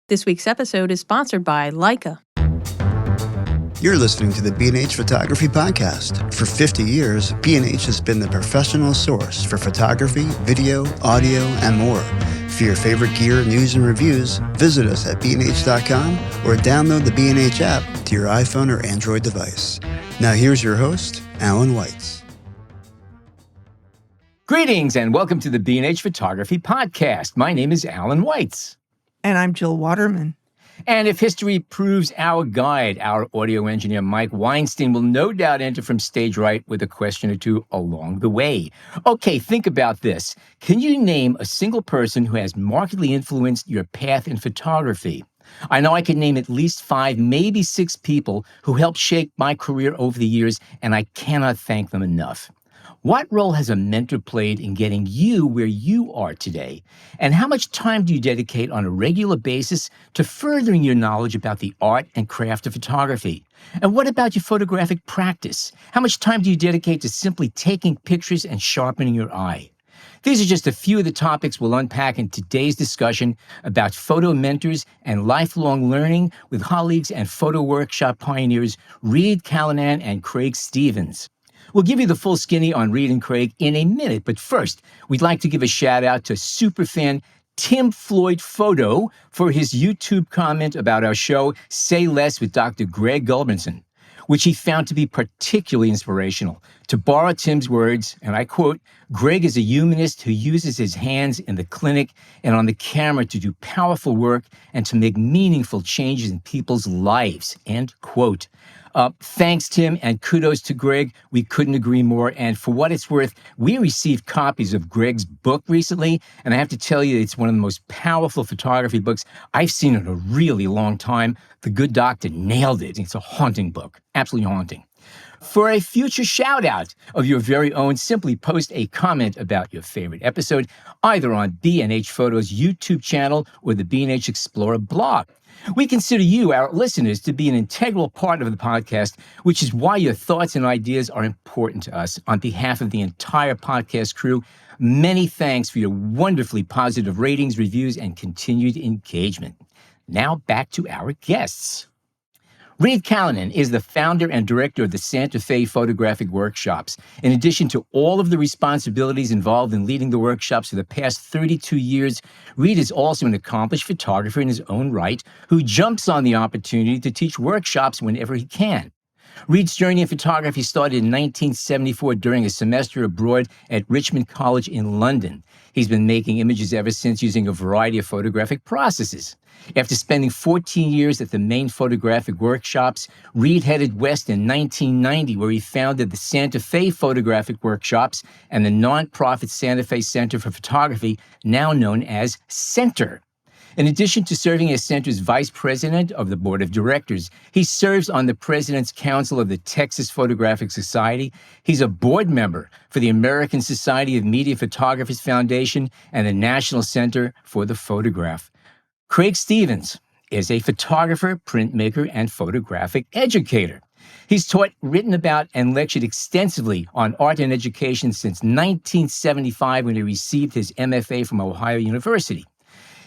This week's episode is sponsored by Leica. You're listening to the B&H Photography Podcast. For 50 years, B&H has been the professional source for photography, video, audio, and more. For your favorite gear, news, and reviews, visit us at bnh.com or download the B&H app to your iPhone or Android device. Now here's your host, Alan Weitz. Greetings and welcome to the B&H Photography Podcast. My name is Alan Weitz. And I'm Jill Waterman. And if history proves our guide, our audio engineer Mike Weinstein will no doubt enter from stage right with a question or two along the way. Okay, think about this. Can you name a single person who has markedly influenced your path in photography? I know I can name at least 5, maybe 6 people who helped shape my career over the years, and I cannot thank them enough. What role has a mentor played in getting you where you are today? And how much time do you dedicate on a regular basis to furthering your knowledge about the art and craft of photography? And what about your photographic practice? How much time do you dedicate to simply taking pictures and sharpening your eye? These are just a few of the topics we'll unpack in today's discussion about photo mentors and lifelong learning with colleagues and photo workshop pioneers Reid Callanan and Craig Stevens. We'll give you the full skinny on Reid and Craig in a minute, but first, we'd like to give a shout out to superfan Tim Floyd Photo for his YouTube comment about our show, Say Less with Dr. Greg Gulbranson, which he found to be particularly inspirational. To borrow Tim's words, and I quote, "Greg is a humanist who uses his hands in the clinic and on the camera to do powerful work and to make meaningful changes in people's lives," end quote. Thanks, Tim, and kudos to Greg. We couldn't agree more. And for what it's worth, we received copies of Greg's book recently, and I have to tell you, it's one of the most powerful photography books I've seen in a really long time. The Good Doctor nailed it. It's a haunting book, absolutely haunting. For a future shout-out of your very own, simply post a comment about your favorite episode, either on B&H Photo's YouTube channel or the B&H Explorer blog. We consider you, our listeners, to be an integral part of the podcast, which is why your thoughts and ideas are important to us. On behalf of the entire podcast crew, many thanks for your wonderfully positive ratings, reviews, and continued engagement. Now back to our guests. Reid Callanan is the founder and director of the Santa Fe Photographic Workshops. In addition to all of the responsibilities involved in leading the workshops for the past 32 years, Reid is also an accomplished photographer in his own right who jumps on the opportunity to teach workshops whenever he can. Reid's journey in photography started in 1974 during a semester abroad at Richmond College in London. He's been making images ever since using a variety of photographic processes. After spending 14 years at the Maine Photographic Workshops, Reid headed west in 1990, where he founded the Santa Fe Photographic Workshops and the nonprofit Santa Fe Center for Photography, now known as Center. In addition to serving as Center's vice president of the board of directors, he serves on the president's council of the Texas Photographic Society. He's a board member for the American Society of Media Photographers Foundation and the National Center for the Photograph. Craig Stevens is a photographer, printmaker, and photographic educator. He's taught, written about, and lectured extensively on art and education since 1975 when he received his MFA from Ohio University.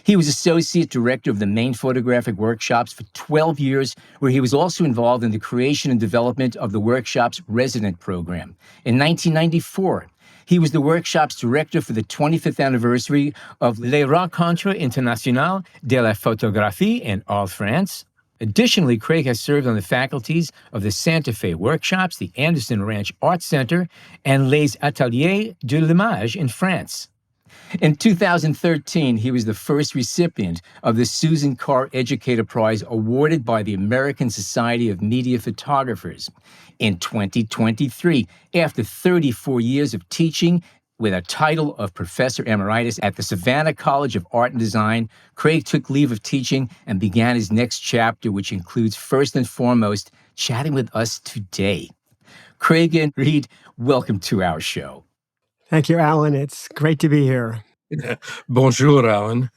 He was associate director of the Maine Photographic Workshops for 12 years, where he was also involved in the creation and development of the workshop's resident program. In 1994, he was the workshop's director for the 25th anniversary of Les Rencontres Internationales de la Photographie in France. Additionally, Craig has served on the faculties of the Santa Fe Workshops, the Anderson Ranch Art Center, and Les Ateliers de l'Image in France. In 2013, he was the first recipient of the Susan Carr Educator Prize awarded by the American Society of Media Photographers. In 2023, after 34 years of teaching with a title of Professor Emeritus at the Savannah College of Art and Design, Craig took leave of teaching and began his next chapter, which includes, first and foremost, chatting with us today. Craig and Reid, welcome to our show. Thank you, Alan. It's great to be here. Bonjour, Alan.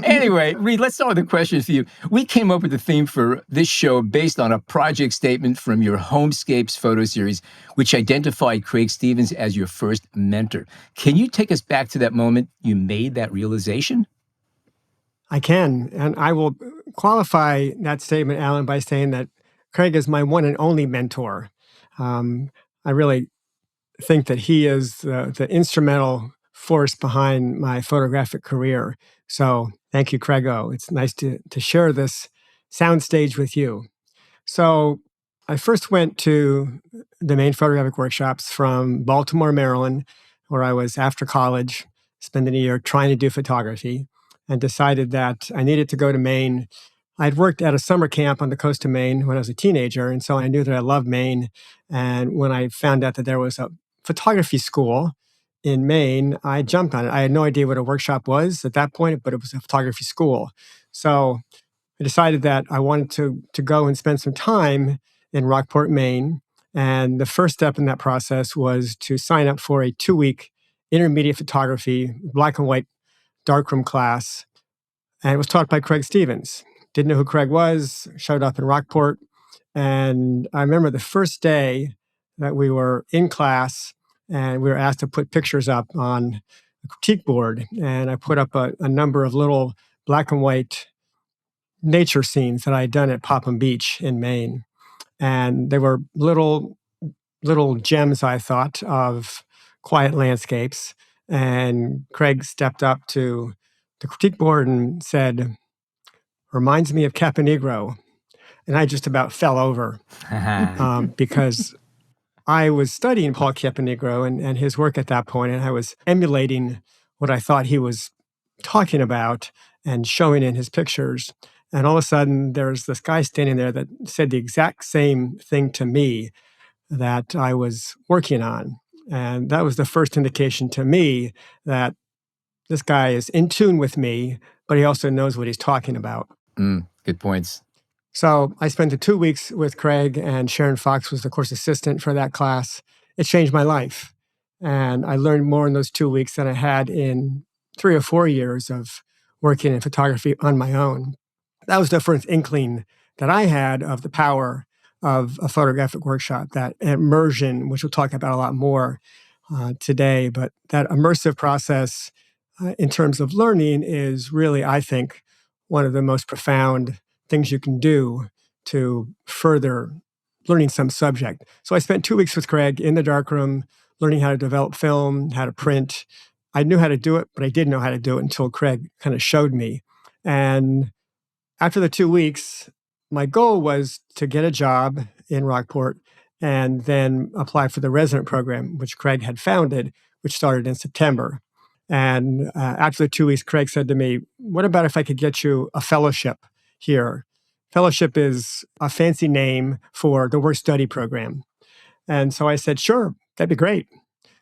Anyway, Reid, let's start with a question for you. We came up with the theme for this show based on a project statement from your Homescapes photo series, which identified Craig Stevens as your first mentor. Can you take us back to that moment you made that realization? I can. And I will qualify that statement, Alan, by saying that Craig is my one and only mentor. I really think that he is the instrumental force behind my photographic career. So thank you, Craigo. It's nice to share this soundstage with you. So I first went to the Maine Photographic Workshops from Baltimore, Maryland, where I was after college, spending a year trying to do photography, and decided that I needed to go to Maine. I'd worked at a summer camp on the coast of Maine when I was a teenager, and so I knew that I loved Maine. And when I found out that there was a photography school in Maine, I jumped on it. I had no idea what a workshop was at that point, but it was a photography school. So I decided that I wanted to go and spend some time in Rockport, Maine. And the first step in that process was to sign up for a 2-week intermediate photography, black and white darkroom class. And it was taught by Craig Stevens. Didn't know who Craig was, showed up in Rockport. And I remember the first day that we were in class and we were asked to put pictures up on a critique board. And I put up a number of little black and white nature scenes that I had done at Popham Beach in Maine. And they were little gems, I thought, of quiet landscapes. And Craig stepped up to the critique board and said, "Reminds me of Caponegro." And I just about fell over because I was studying Paul Caponegro and his work at that point, and I was emulating what I thought he was talking about and showing in his pictures. And all of a sudden, there's this guy standing there that said the exact same thing to me that I was working on. And that was the first indication to me that this guy is in tune with me, but he also knows what he's talking about. Good points. So I spent the 2 weeks with Craig, and Sharon Fox was the course assistant for that class. It changed my life. And I learned more in those 2 weeks than I had in 3 or 4 years of working in photography on my own. That was the first inkling that I had of the power of a photographic workshop, that immersion, which we'll talk about a lot more today. But that immersive process in terms of learning is really, I think, one of the most profound things you can do to further learning some subject. So I spent 2 weeks with Craig in the darkroom, learning how to develop film, how to print. I knew how to do it, but I didn't know how to do it until Craig kind of showed me. And after the 2 weeks, my goal was to get a job in Rockport and then apply for the resident program, which Craig had founded, which started in September. And after the 2 weeks, Craig said to me, "What about if I could get you a fellowship here?" Fellowship is a fancy name for the work study program. And so I said, "Sure, that'd be great."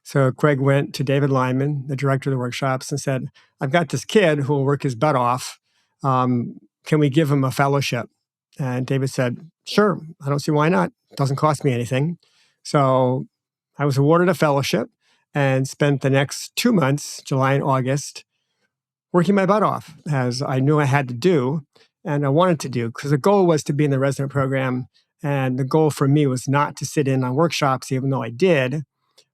So Craig went to David Lyman, the director of the workshops, and said, "I've got this kid who will work his butt off. Can we give him a fellowship?" And David said, "Sure, I don't see why not. It doesn't cost me anything." So I was awarded a fellowship and spent the next 2 months, July and August, working my butt off, as I knew I had to do and I wanted to do, because the goal was to be in the resident program. And the goal for me was not to sit in on workshops, even though I did.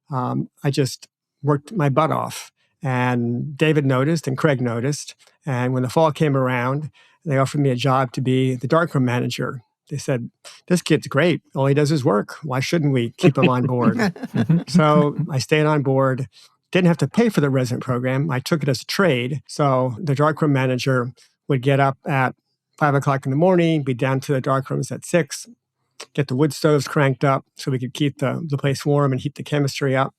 I just worked my butt off. And David noticed and Craig noticed. And when the fall came around, they offered me a job to be the darkroom manager. They said, "This kid's great. All he does is work. Why shouldn't we keep him on board?" So I stayed on board. Didn't have to pay for the resident program. I took it as a trade. So the darkroom manager would get up at 5 o'clock in the morning, be down to the darkrooms at 6, get the wood stoves cranked up so we could keep the place warm and heat the chemistry up,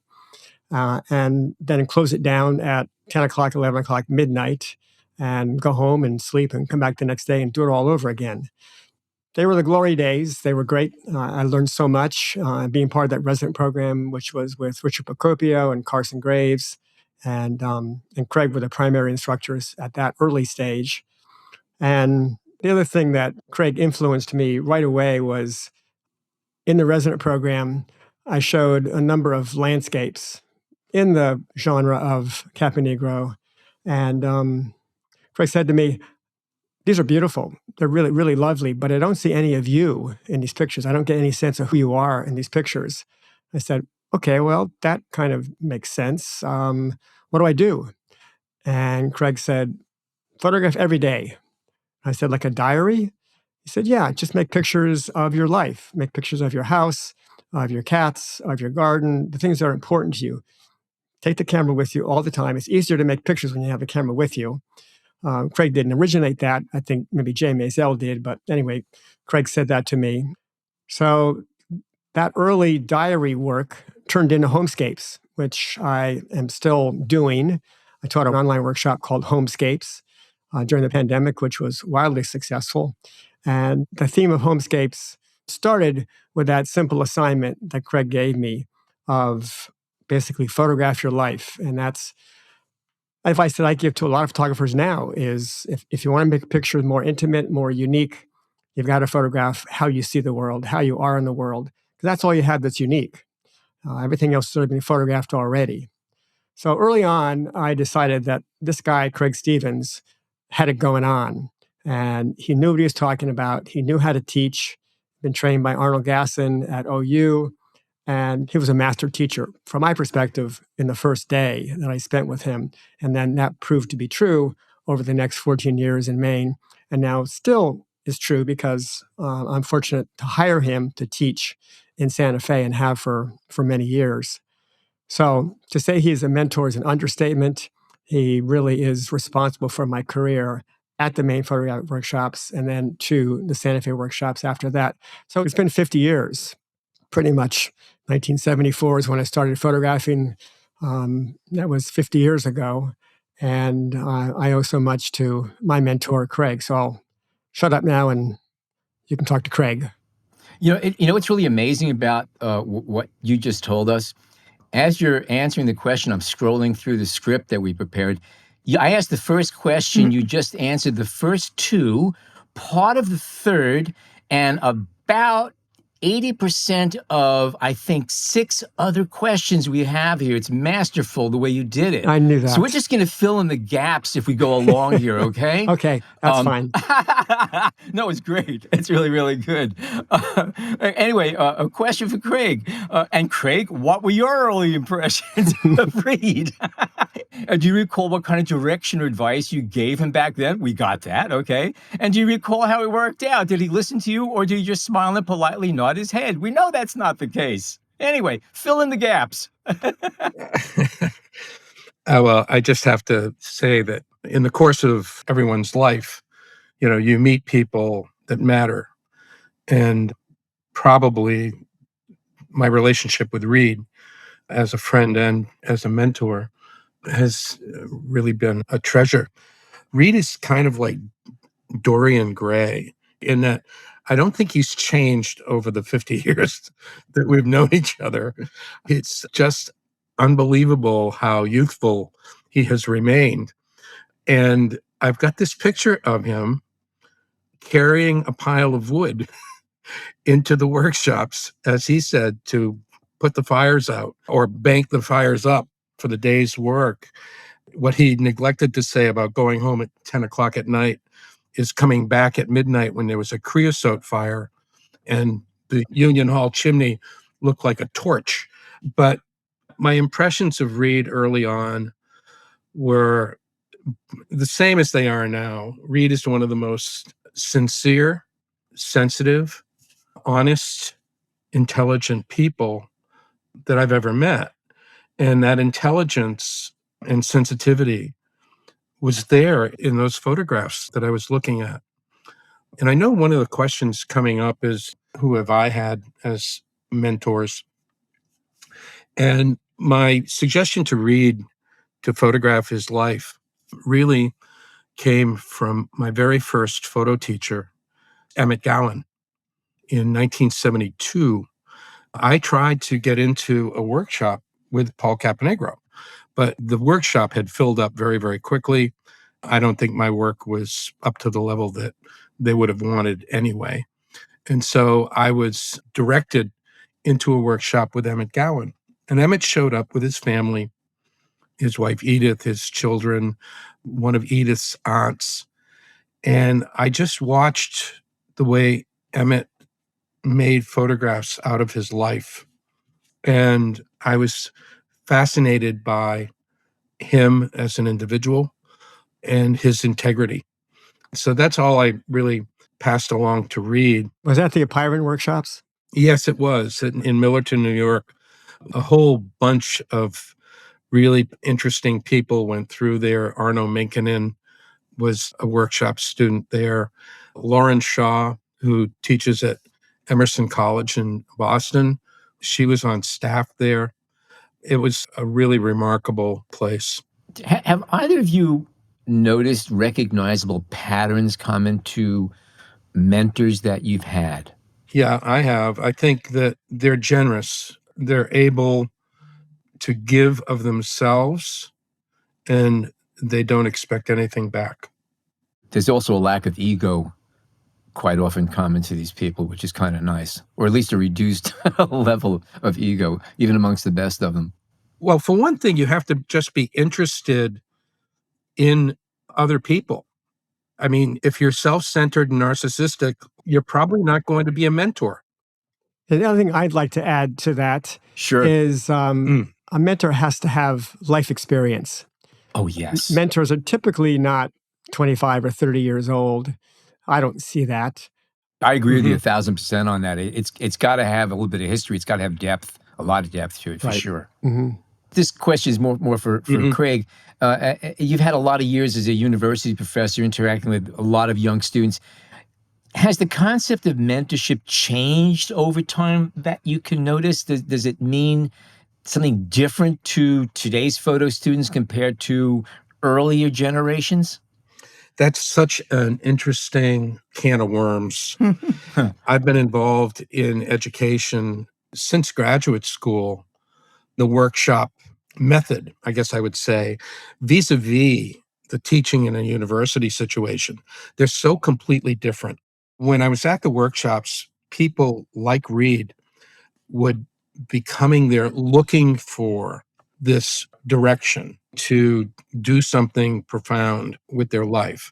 and then close it down at 10 o'clock, 11 o'clock, midnight, and go home and sleep and come back the next day and do it all over again. They were the glory days. They were great. I learned so much being part of that resident program, which was with Richard Procopio and Carson Graves, and Craig were the primary instructors at that early stage. And the other thing that Craig influenced me right away was in the resident program, I showed a number of landscapes in the genre of Caponegro. And Craig said to me, "These are beautiful. They're really, really lovely, but I don't see any of you in these pictures. I don't get any sense of who you are in these pictures." I said, "Okay, well, that kind of makes sense. What do I do?" And Craig said, photograph every day. I said, like a diary? He said, yeah, just make pictures of your life, make pictures of your house, of your cats, of your garden, the things that are important to you. Take the camera with you all the time. It's easier to make pictures when you have a camera with you. Craig didn't originate that. I think maybe Jay Maisel did. But anyway, Craig said that to me. So that early diary work turned into homescapes, which I am still doing. I taught an online workshop called Homescapes during the pandemic, which was wildly successful. And the theme of Homescapes started with that simple assignment that Craig gave me of basically photograph your life. And that's advice that I give to a lot of photographers now is if you want to make a picture more intimate, more unique, you've got to photograph how you see the world, how you are in the world, because that's all you have that's unique. Everything else has sort of been photographed already. So early on, I decided that this guy, Craig Stevens, had it going on. And he knew what he was talking about. He knew how to teach, been trained by Arnold Gasson at OU. And he was a master teacher, from my perspective, in the first day that I spent with him. And then that proved to be true over the next 14 years in Maine. And now still is true because I'm fortunate to hire him to teach in Santa Fe and have for many years. So to say he's a mentor is an understatement. He really is responsible for my career at the Maine Photographic Workshops and then to the Santa Fe workshops after that. So it's been 50 years, pretty much. 1974 is when I started photographing. That was 50 years ago. And I owe so much to my mentor, Craig. So I'll shut up now and you can talk to Craig. What's really amazing about what you just told us? As you're answering the question, I'm scrolling through the script that we prepared. I asked the first question, you just answered the first two, part of the third, and about 80% of, I think, 6 other questions we have here. It's masterful the way you did it. I knew that. So we're just going to fill in the gaps if we go along here, okay? Okay, that's fine. No, it's great. It's really, really good. Anyway, a question for Craig. And Craig, what were your early impressions of Reid? Do you recall what kind of direction or advice you gave him back then? We got that, okay. And do you recall how it worked out? Did he listen to you or did he just smile and politely nod his head? We know that's not the case. Anyway, fill in the gaps. Well, I just have to say that in the course of everyone's life, you meet people that matter. And probably my relationship with Reid as a friend and as a mentor has really been a treasure. Reid is kind of like Dorian Gray in that I don't think he's changed over the 50 years that we've known each other. It's just unbelievable how youthful he has remained. And I've got this picture of him carrying a pile of wood into the workshops, as he said, to put the fires out or bank the fires up for the day's work. What he neglected to say about going home at 10 o'clock at night is coming back at midnight when there was a creosote fire and the Union Hall chimney looked like a torch. But my impressions of Reid early on were the same as they are now. Reid is one of the most sincere, sensitive, honest, intelligent people that I've ever met. And that intelligence and sensitivity was there in those photographs that I was looking at. And I know one of the questions coming up is, who have I had as mentors? And my suggestion to Reid to photograph his life really came from my very first photo teacher, Emmett Gowan. In 1972, I tried to get into a workshop with Paul Caponegro, but the workshop had filled up very, very quickly. I don't think my work was up to the level that they would have wanted anyway. And so I was directed into a workshop with Emmett Gowan. And Emmett showed up with his family, his wife Edith, his children, one of Edith's aunts. And I just watched the way Emmett made photographs out of his life. And I was fascinated by him as an individual, and his integrity. So that's all I really passed along to Reid. Was that the Pirate Workshops? Yes, it was in Millerton, New York. A whole bunch of really interesting people went through there. Arno Minkinen was a workshop student there. Lauren Shaw, who teaches at Emerson College in Boston, she was on staff there. It was a really remarkable place. Have either of you noticed recognizable patterns common to mentors that you've had? Yeah, I have. I think that they're generous. They're able to give of themselves and they don't expect anything back. There's also a lack of ego quite often common to these people, which is kind of nice, or at least a reduced level of ego, even amongst the best of them. Well, for one thing, you have to just be interested in other people. I mean, if you're self-centered and narcissistic, you're probably not going to be a mentor. The other thing I'd like to add to that Sure. is a mentor has to have life experience. Oh, yes. Mentors are typically not 25 or 30 years old. I don't see that. I agree with you 1,000% on that. It's got to have a little bit of history. It's got to have depth, a lot of depth to it, for sure. This question is more for Craig. You've had a lot of years as a university professor interacting with a lot of young students. Has the concept of mentorship changed over time that you can notice? Does it mean something different to today's photo students compared to earlier generations? That's such an interesting can of worms. I've been involved in education since graduate school. The workshop method, I guess I would say, vis-a-vis the teaching in a university situation, they're so completely different. When I was at the workshops, people like Reid would be coming there looking for this direction to do something profound with their life.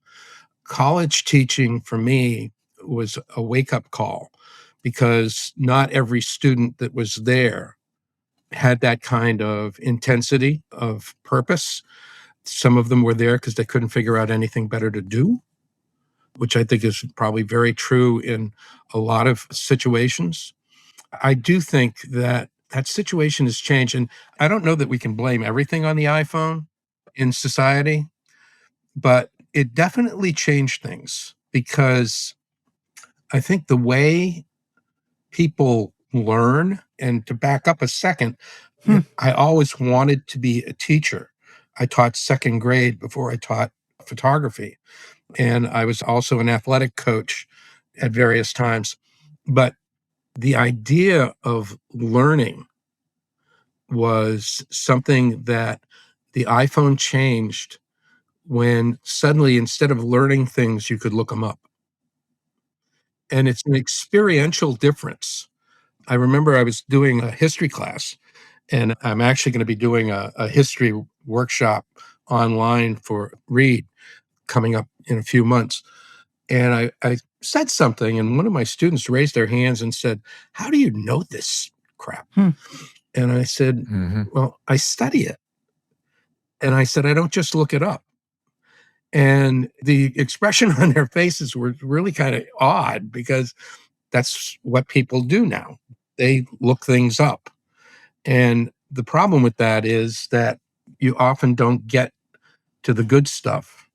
College teaching for me was a wake-up call because not every student that was there had that kind of intensity of purpose. Some of them were there because they couldn't figure out anything better to do, which I think is probably very true in a lot of situations. I do think that that situation has changed. And I don't know that we can blame everything on the iPhone in society, but it definitely changed things because I think the way people learn, and to back up a second, I always wanted to be a teacher. I taught second grade before I taught photography. And I was also an athletic coach at various times. But the idea of learning was something that the iPhone changed when suddenly, instead of learning things, you could look them up. And it's an experiential difference. I remember I was doing a history class, and I'm actually going to be doing a history workshop online for Reid coming up in a few months. And I said something, and one of my students raised their hands and said, "How do you know this crap?" And I said, "Well, I study it." And I said, "I don't just look it up." And the expression on their faces were really kind of odd because that's what people do now. They look things up. And the problem with that is that you often don't get to the good stuff.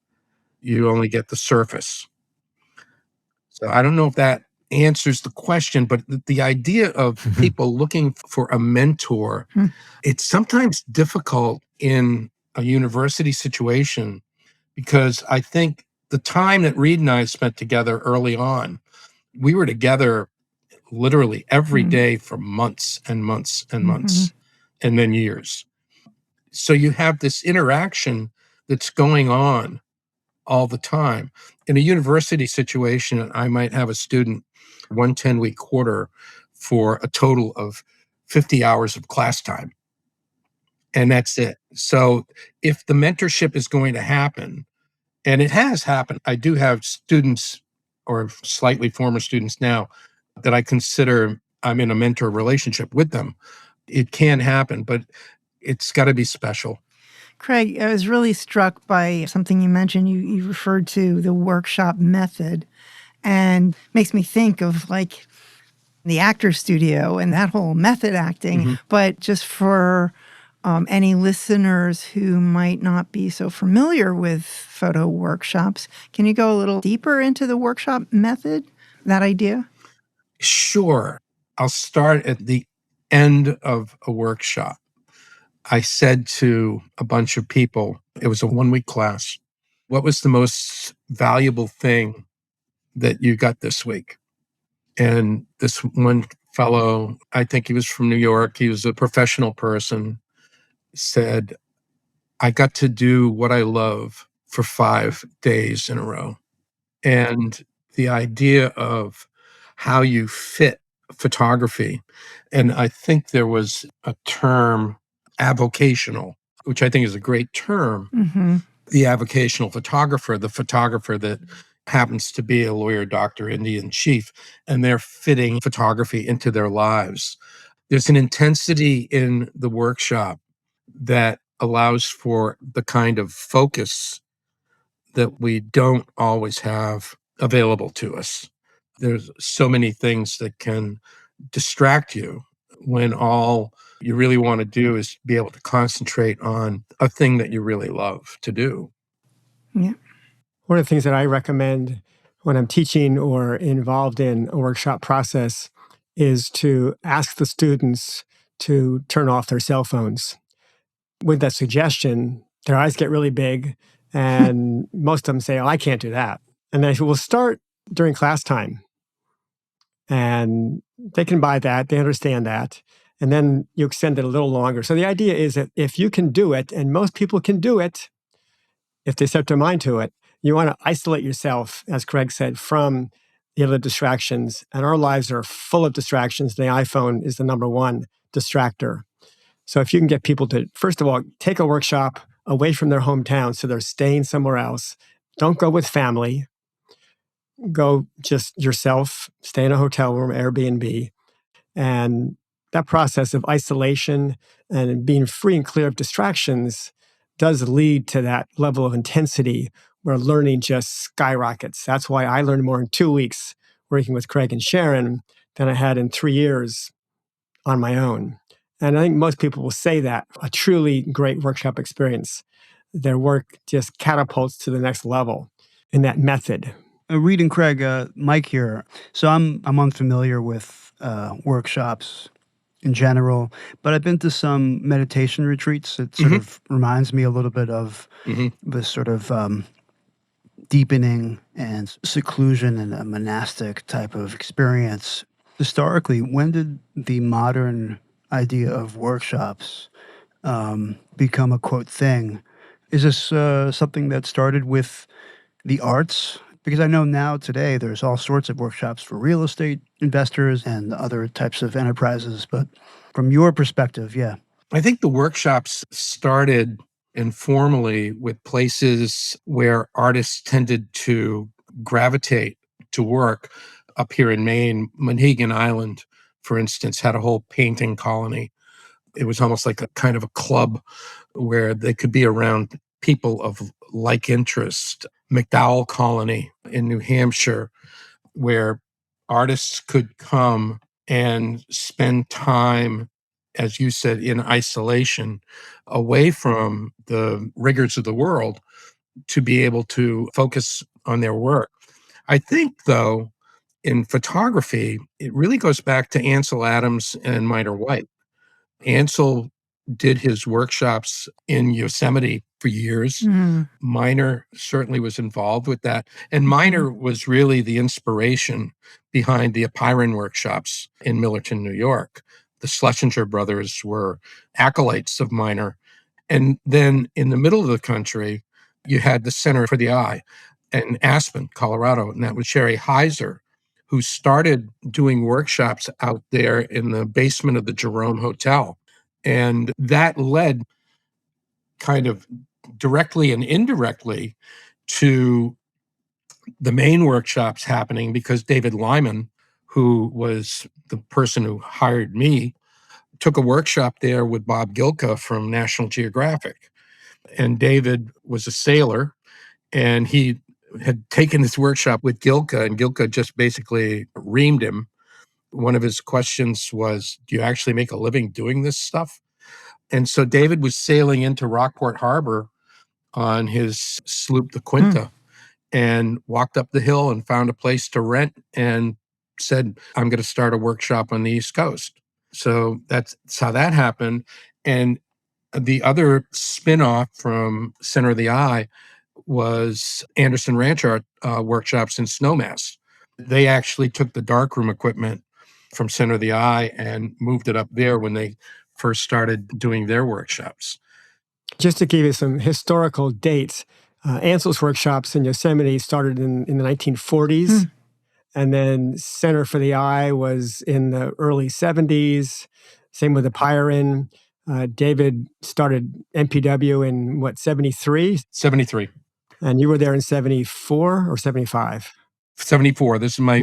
You only get the surface. So I don't know if that answers the question, but the idea of people looking for a mentor, it's sometimes difficult in a university situation because I think the time that Reid and I spent together early on, we were together literally every day for months and months and months and then years. So you have this interaction that's going on all the time. In a university situation, I might have a student 1 10-week quarter for a total of 50 hours of class time. And that's it. So if the mentorship is going to happen, and it has happened, I do have students or slightly former students now that I consider I'm in a mentor relationship with them. It can happen, but it's got to be special. Craig, I was really struck by something you mentioned. You referred to the workshop method, and makes me think of like the actor studio and that whole method acting. Mm-hmm. But just for any listeners who might not be so familiar with photo workshops, can you go a little deeper into the workshop method, that idea? Sure. I'll start at the end of a workshop. I said to a bunch of people, it was a 1-week class, what was the most valuable thing that you got this week? And this one fellow, I think he was from New York, he was a professional person, said, I got to do what I love for 5 days in a row. And the idea of how you fit photography, and I think there was a term, avocational, which I think is a great term. Mm-hmm. The avocational photographer, the photographer that happens to be a lawyer, doctor, Indian chief, and they're fitting photography into their lives. There's an intensity in the workshop that allows for the kind of focus that we don't always have available to us. There's so many things that can distract you when all you really want to do is be able to concentrate on a thing that you really love to do. Yeah. One of the things that I recommend when I'm teaching or involved in a workshop process is to ask the students to turn off their cell phones. With that suggestion, their eyes get really big, and most of them say, "Oh, I can't do that." And I say, "We'll start during class time." And they can buy that, they understand that. And then you extend it a little longer. So the idea is that if you can do it, and most people can do it, if they set their mind to it, you want to isolate yourself, as Craig said, from the other distractions. And our lives are full of distractions. The iPhone is the number one distractor. So if you can get people to, first of all, take a workshop away from their hometown so they're staying somewhere else. Don't go with family. Go just yourself, stay in a hotel room, Airbnb. And that process of isolation and being free and clear of distractions does lead to that level of intensity where learning just skyrockets. That's why I learned more in 2 weeks working with Craig and Sharon than I had in 3 years on my own. And I think most people will say that a truly great workshop experience, their work just catapults to the next level in that method. Reid and Craig, Mike here. So I'm unfamiliar with workshops in general, but I've been to some meditation retreats. It sort of reminds me a little bit of this sort of deepening and seclusion and a monastic type of experience. Historically, when did the modern idea of workshops become a quote thing? Is this something that started with the arts? Because I know now today there's all sorts of workshops for real estate investors and other types of enterprises. But from your perspective, yeah. I think the workshops started informally with places where artists tended to gravitate to work. Up here in Maine, Monhegan Island, for instance, had a whole painting colony. It was almost like a kind of a club where they could be around people of like interest. McDowell Colony in New Hampshire, where artists could come and spend time, as you said, in isolation, away from the rigors of the world to be able to focus on their work. I think, though, in photography, it really goes back to Ansel Adams and Minor White. Ansel did his workshops in Yosemite for years. Mm. Minor certainly was involved with that. And Minor was really the inspiration behind the Apiron workshops in Millerton, New York. The Schlesinger brothers were acolytes of Minor. And then in the middle of the country, you had the Center for the Eye in Aspen, Colorado, and that was Sherry Heiser, who started doing workshops out there in the basement of the Jerome Hotel. And that led kind of directly and indirectly to the Maine workshops happening because David Lyman, who was the person who hired me, took a workshop there with Bob Gilka from National Geographic. And David was a sailor, and he had taken this workshop with Gilka, and Gilka just basically reamed him. One of his questions was, do you actually make a living doing this stuff? And so David was sailing into Rockport Harbor on his sloop, the Quinta, and walked up the hill and found a place to rent and said, I'm going to start a workshop on the East Coast. So that's how that happened. And the other spin-off from Center of the Eye was Anderson Ranch Art Workshops in Snowmass. They actually took the darkroom equipment from Center of the Eye and moved it up there when they first started doing their workshops. Just to give you some historical dates, Ansel's workshops in Yosemite started in the 1940s. And then Center for the Eye was in the early 70s. Same with the Pyron. David started MPW in what, 73? 73. And you were there in 74 or 75? 74. This is my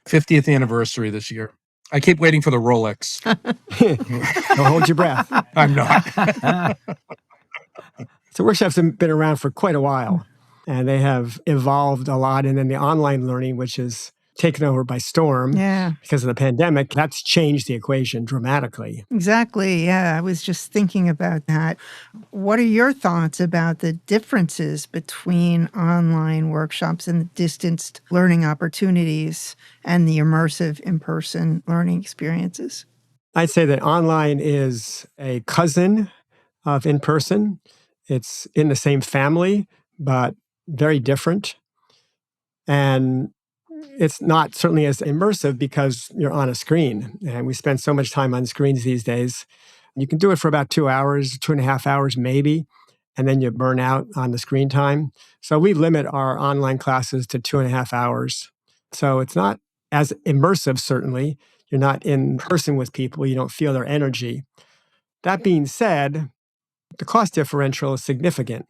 50th anniversary this year. I keep waiting for the Rolex. Don't hold your breath. I'm not. So workshops have been around for quite a while, and they have evolved a lot. And then the online learning, which is taken over by storm because of the pandemic, that's changed the equation dramatically. Exactly. Yeah, I was just thinking about that. What are your thoughts about the differences between online workshops and the distanced learning opportunities and the immersive in-person learning experiences? I'd say that online is a cousin of in-person. It's in the same family, but very different. And it's not certainly as immersive because you're on a screen. And we spend so much time on screens these days. You can do it for about 2 hours, 2.5 hours maybe, and then you burn out on the screen time. So we limit our online classes to 2.5 hours. So it's not as immersive, certainly. You're not in person with people. You don't feel their energy. That being said, the cost differential is significant.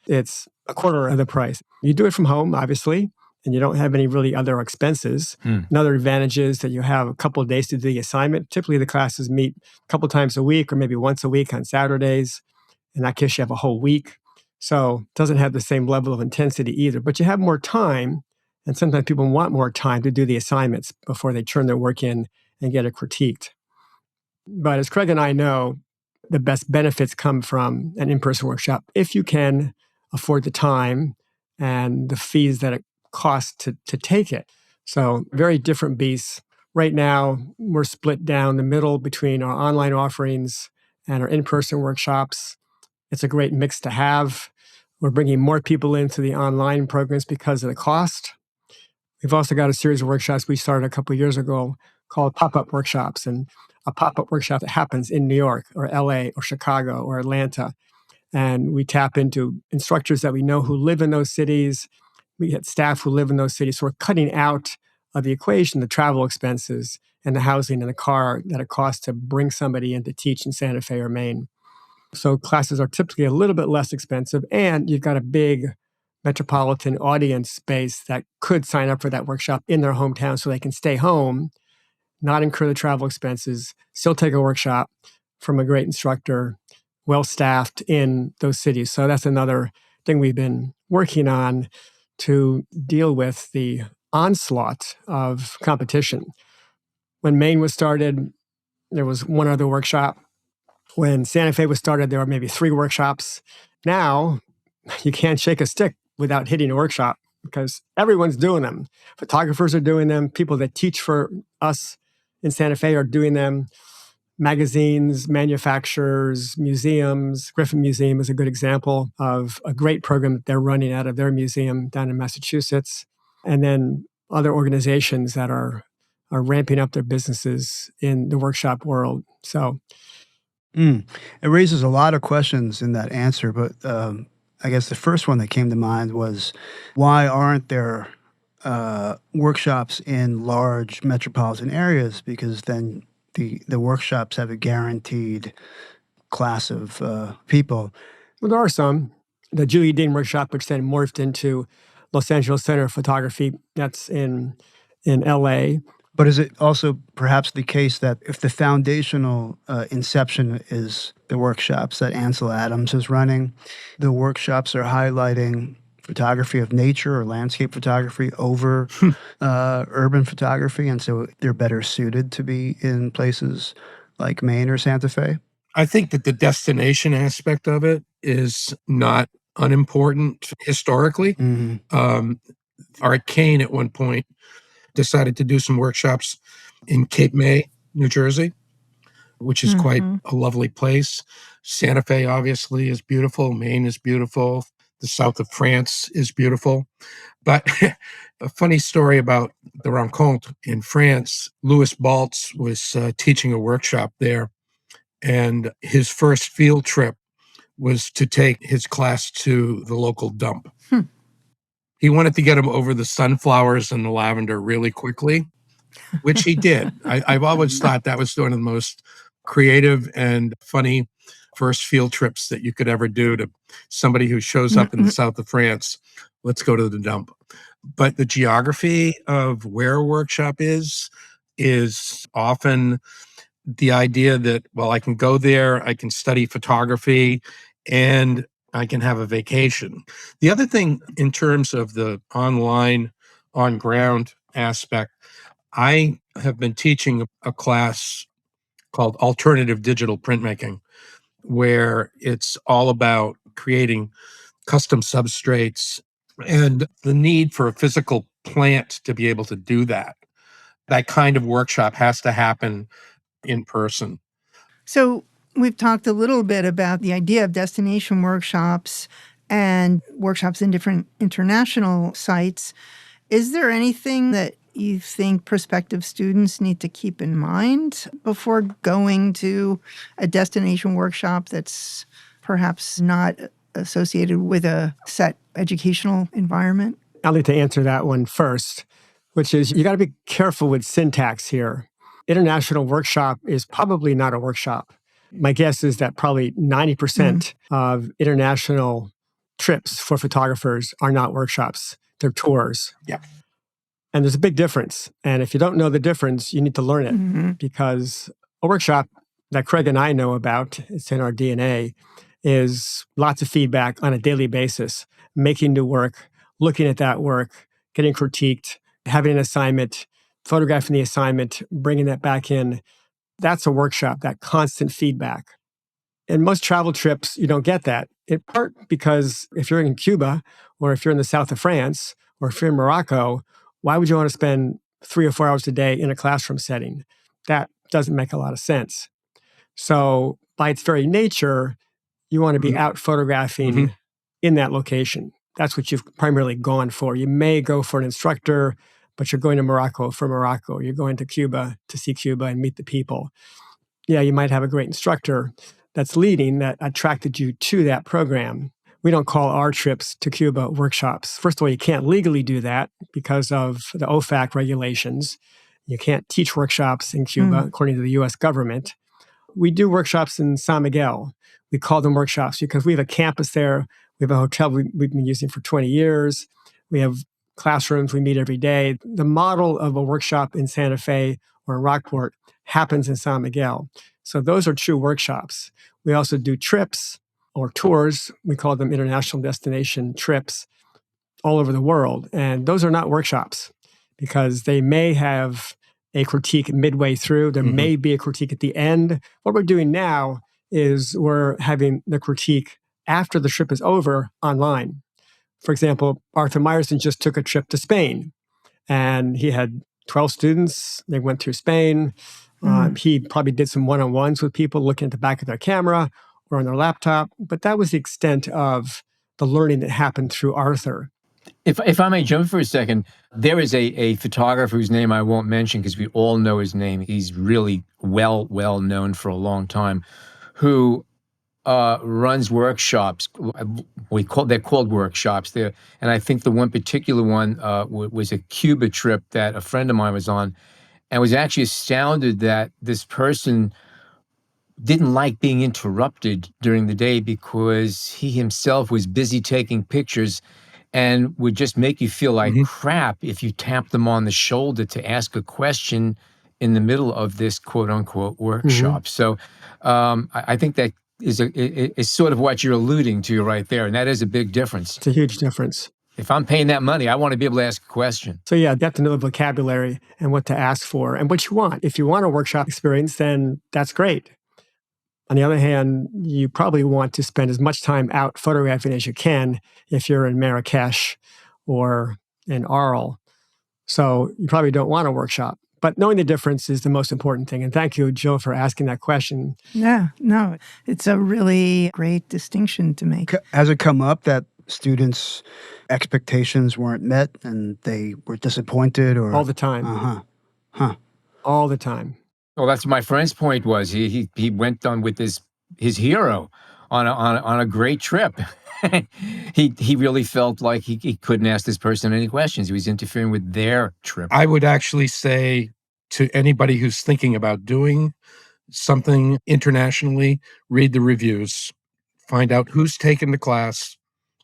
It's a quarter of the price. You do it from home, obviously, and you don't have any really other expenses. Another advantage is that you have a couple of days to do the assignment. Typically, the classes meet a couple times a week or maybe once a week on Saturdays. In that case, you have a whole week. So it doesn't have the same level of intensity either, but you have more time. And sometimes people want more time to do the assignments before they turn their work in and get it critiqued. But as Craig and I know, the best benefits come from an in-person workshop if you can afford the time and the fees that it costs to take it. So very different beasts. Right now, we're split down the middle between our online offerings and our in-person workshops. It's a great mix to have. We're bringing more people into the online programs because of the cost. We've also got a series of workshops we started a couple of years ago called pop-up workshops, and a pop-up workshop that happens in New York or LA or Chicago or Atlanta. And we tap into instructors that we know who live in those cities. We get staff who live in those cities. So we're cutting out of the equation the travel expenses and the housing and the car that it costs to bring somebody in to teach in Santa Fe or Maine. So classes are typically a little bit less expensive, and you've got a big metropolitan audience base that could sign up for that workshop in their hometown so they can stay home, not incur the travel expenses, still take a workshop from a great instructor, well-staffed in those cities. So that's another thing we've been working on to deal with the onslaught of competition. When Maine was started, there was one other workshop. When Santa Fe was started, there were maybe 3 workshops. Now, you can't shake a stick without hitting a workshop because everyone's doing them. Photographers are doing them. People that teach for us in Santa Fe are doing them. Magazines, manufacturers, museums. Griffin Museum is a good example of a great program that they're running out of their museum down in Massachusetts. And then other organizations that are ramping up their businesses in the workshop world. So It raises a lot of questions in that answer, but I guess the first one that came to mind was, why aren't there workshops in large metropolitan areas? Because then the workshops have a guaranteed class of people. well, there are some. The Julia Dean workshop, which then morphed into Los Angeles Center of Photography, that's in LA. But is it also perhaps the case that if the foundational inception is the workshops that Ansel Adams is running, the workshops are highlighting photography of nature or landscape photography over urban photography, and so they're better suited to be in places like Maine or Santa Fe? I think that the destination aspect of it is not unimportant historically. Hmm. Art Kane at one point decided to do some workshops in Cape May, New Jersey, which is quite Mhm. a lovely place. Santa Fe obviously is beautiful. Maine is beautiful. The south of France is beautiful. But a funny story about the Rencontre in France, Louis Baltz was teaching a workshop there, and his first field trip was to take his class to the local dump. Hmm. He wanted to get him over the sunflowers and the lavender really quickly, which he did. I've always thought that was one of the most creative and funny first field trips that you could ever do to somebody who shows up in the south of France. Let's go to the dump. But the geography of where a workshop is often the idea that, well, I can go there, I can study photography, and I can have a vacation. The other thing in terms of the online, on ground aspect, I have been teaching a class called Alternative Digital Printmaking, where it's all about creating custom substrates and the need for a physical plant to be able to do that. That kind of workshop has to happen in person. So we've talked a little bit about the idea of destination workshops and workshops in different international sites. Is there anything that you think prospective students need to keep in mind before going to a destination workshop that's perhaps not associated with a set educational environment? I'd like to answer that one first, which is you got to be careful with syntax here. International workshop is probably not a workshop. My guess is that probably 90% of international trips for photographers are not workshops, they're tours. Yeah. And there's a big difference. And if you don't know the difference, you need to learn it because a workshop that Craig and I know about, it's in our DNA, is lots of feedback on a daily basis, making new work, looking at that work, getting critiqued, having an assignment, photographing the assignment, bringing that back in. That's a workshop, that constant feedback. In most travel trips, you don't get that, in part because if you're in Cuba or if you're in the south of France or if you're in Morocco, why would you want to spend 3 or 4 hours a day in a classroom setting? That doesn't make a lot of sense. So by its very nature, you want to be out photographing in that location. That's what you've primarily gone for. You may go for an instructor, but you're going to Morocco for Morocco. You're going to Cuba to see Cuba and meet the people. Yeah, you might have a great instructor that's leading that attracted you to that program. We don't call our trips to Cuba workshops. First of all, you can't legally do that because of the OFAC regulations. You can't teach workshops in Cuba, according to the US government. We do workshops in San Miguel. We call them workshops because we have a campus there. We have a hotel we've been using for 20 years. We have classrooms. We meet every day. The model of a workshop in Santa Fe or in Rockport happens in San Miguel. So those are true workshops. We also do trips or tours. We call them international destination trips all over the world. And those are not workshops because they may have a critique midway through. There may be a critique at the end. What we're doing now is we're having the critique after the trip is over online. For example, Arthur Meyerson just took a trip to Spain and he had 12 students. They went through Spain. He probably did some one-on-ones with people looking at the back of their camera or on their laptop, but that was the extent of the learning that happened through Arthur. If I may jump for a second, there is a photographer whose name I won't mention because we all know his name. He's really well known for a long time, who runs workshops. They're called workshops there, and I think the one particular one was a Cuba trip that a friend of mine was on, and was actually astounded that this person didn't like being interrupted during the day because he himself was busy taking pictures. and would just make you feel like Mhm. crap if you tapped them on the shoulder to ask a question in the middle of this quote unquote Mhm. workshop. So I think that is sort of what you're alluding to right there. And that is a big difference. It's a huge difference. If I'm paying that money, I want to be able to ask a question. So yeah, get to know the vocabulary and what to ask for and what you want. If you want a workshop experience, then that's great. On the other hand, you probably want to spend as much time out photographing as you can if you're in Marrakesh or in Arles. So you probably don't want a workshop. But knowing the difference is the most important thing. And thank you, Jill, for asking that question. Yeah, no, it's a really great distinction to make. Has it come up that students' expectations weren't met and they were disappointed or? All the time. Uh-huh. Huh. All the time. Well, that's my friend's point was he went on with his hero on a great trip. he really felt like he couldn't ask this person any questions. He was interfering with their trip. I would actually say to anybody who's thinking about doing something internationally, read the reviews, find out who's taken the class,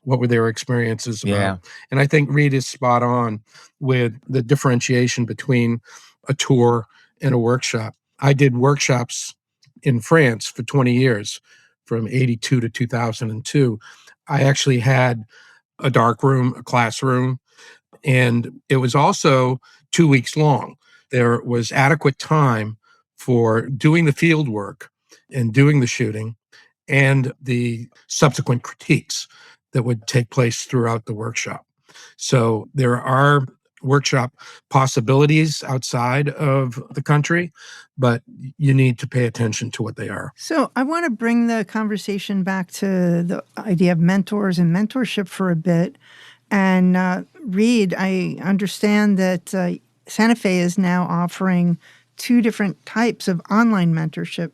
what were their experiences about. Yeah. And I think Reid is spot on with the differentiation between a tour and a workshop. I did workshops in France for 20 years, from 82 to 2002. I actually had a dark room, a classroom, and it was also 2 weeks long. There was adequate time for doing the field work and doing the shooting and the subsequent critiques that would take place throughout the workshop. So there are workshop possibilities outside of the country, but you need to pay attention to what they are. So I want to bring the conversation back to the idea of mentors and mentorship for a bit. And Reid, I understand that Santa Fe is now offering 2 different types of online mentorship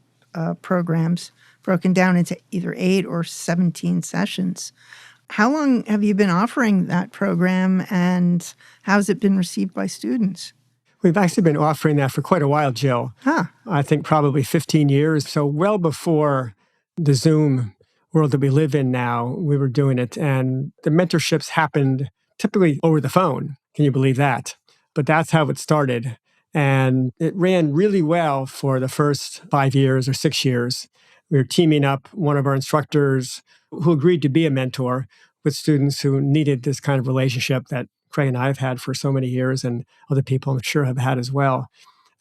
programs broken down into either 8 or 17 sessions. How long have you been offering that program, and how's it been received by students? We've actually been offering that for quite a while, Jill. Huh. I think probably 15 years. So well before the Zoom world that we live in now, we were doing it. And the mentorships happened typically over the phone. Can you believe that? But that's how it started. And it ran really well for the first 5 years or 6 years. We were teaming up one of our instructors who agreed to be a mentor with students who needed this kind of relationship that Craig and I have had for so many years, and other people I'm sure have had as well.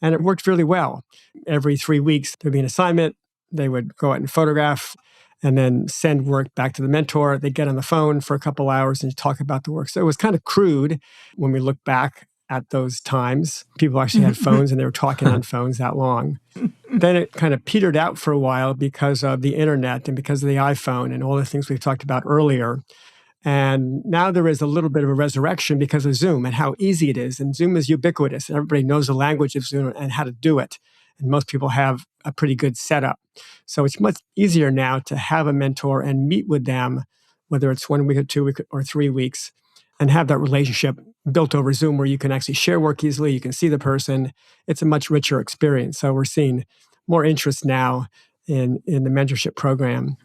And it worked really well. Every 3 weeks, there'd be an assignment. They would go out and photograph and then send work back to the mentor. They'd get on the phone for a couple hours and talk about the work. So it was kind of crude when we look back at those times. People actually had phones and they were talking on phones that long. Then it kind of petered out for a while because of the internet and because of the iPhone and all the things we've talked about earlier. And now there is a little bit of a resurrection because of Zoom and how easy it is. And Zoom is ubiquitous. Everybody knows the language of Zoom and how to do it. And most people have a pretty good setup. So it's much easier now to have a mentor and meet with them, whether it's 1 week or 2 weeks or 3 weeks, and have that relationship built over Zoom where you can actually share work easily. You can see the person. It's a much richer experience. So we're seeing more interest now in the mentorship program.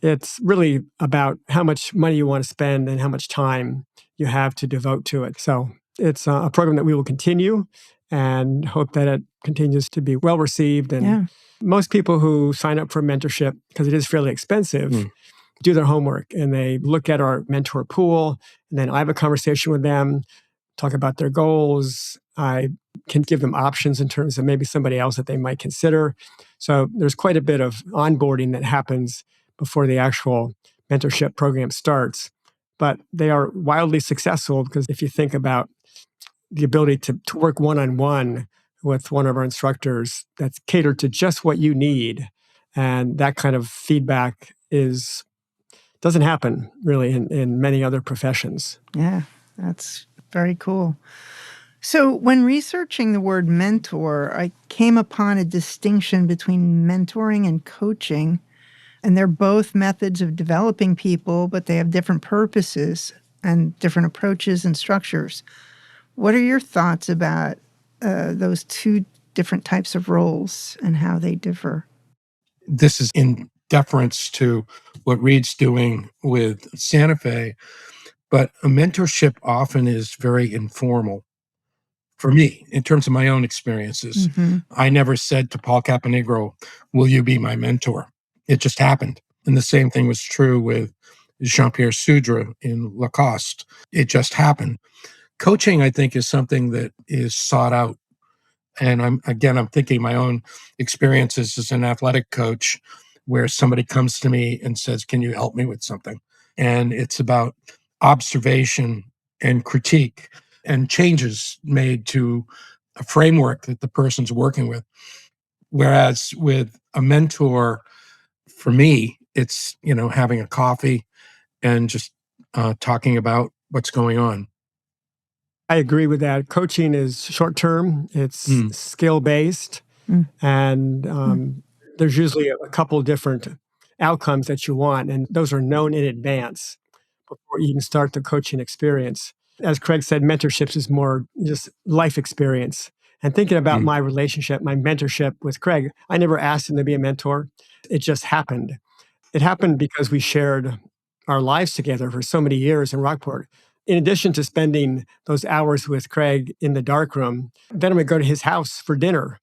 It's really about how much money you want to spend and how much time you have to devote to it. So it's a program that we will continue and hope that it continues to be well received. And most people who sign up for mentorship, because it is fairly expensive, do their homework and they look at our mentor pool. And then I have a conversation with them, talk about their goals. I can give them options in terms of maybe somebody else that they might consider. So there's quite a bit of onboarding that happens before the actual mentorship program starts. But they are wildly successful because if you think about the ability to work one-on-one with one of our instructors that's catered to just what you need, and that kind of feedback doesn't happen really in many other professions. Yeah, that's very cool. So when researching the word mentor, I came upon a distinction between mentoring and coaching. And they're both methods of developing people, but they have different purposes and different approaches and structures. What are your thoughts about those 2 different types of roles and how they differ? This is in deference to what Reid's doing with Santa Fe. But a mentorship often is very informal. For me, in terms of my own experiences, Hmm. I never said to Paul Caponegro, "Will you be my mentor?" It just happened. And the same thing was true with Jean-Pierre Soudre in Lacoste. It just happened. Coaching, I think, is something that is sought out. And I'm thinking my own experiences as an athletic coach, where somebody comes to me and says, "Can you help me with something?" And it's about observation and critique and changes made to a framework that the person's working with. Whereas with a mentor, for me, it's, having a coffee and just talking about what's going on. I agree with that. Coaching is short term, it's Mm. skill based, Mm. and Mm. there's usually a couple different outcomes that you want, and those are known in advance before you even start the coaching experience. As Craig said, mentorships is more just life experience. And thinking about Mm. my relationship, my mentorship with Craig, I never asked him to be a mentor. It just happened. It happened because we shared our lives together for so many years in Rockport. In addition to spending those hours with Craig in the darkroom, then I would go to his house for dinner.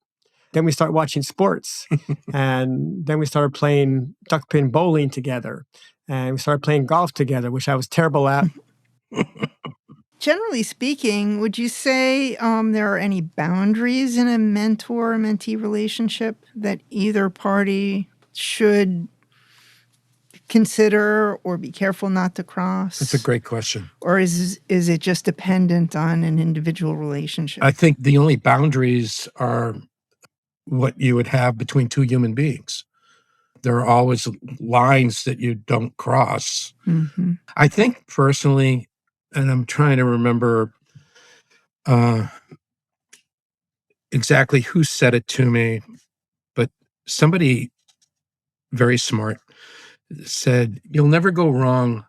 Then we start watching sports. And then we started playing duck pin bowling together. And we started playing golf together, which I was terrible at. Generally speaking, would you say there are any boundaries in a mentor-mentee relationship that either party should consider or be careful not to That's a cross? great question. Or is it just dependent on an individual relationship? I think the only boundaries are what you would have between two human beings. There are always lines that you don't cross. Mhm. I think personally, and I'm trying to remember uh, exactly who said it to me, but somebody very smart said, "You'll never go wrong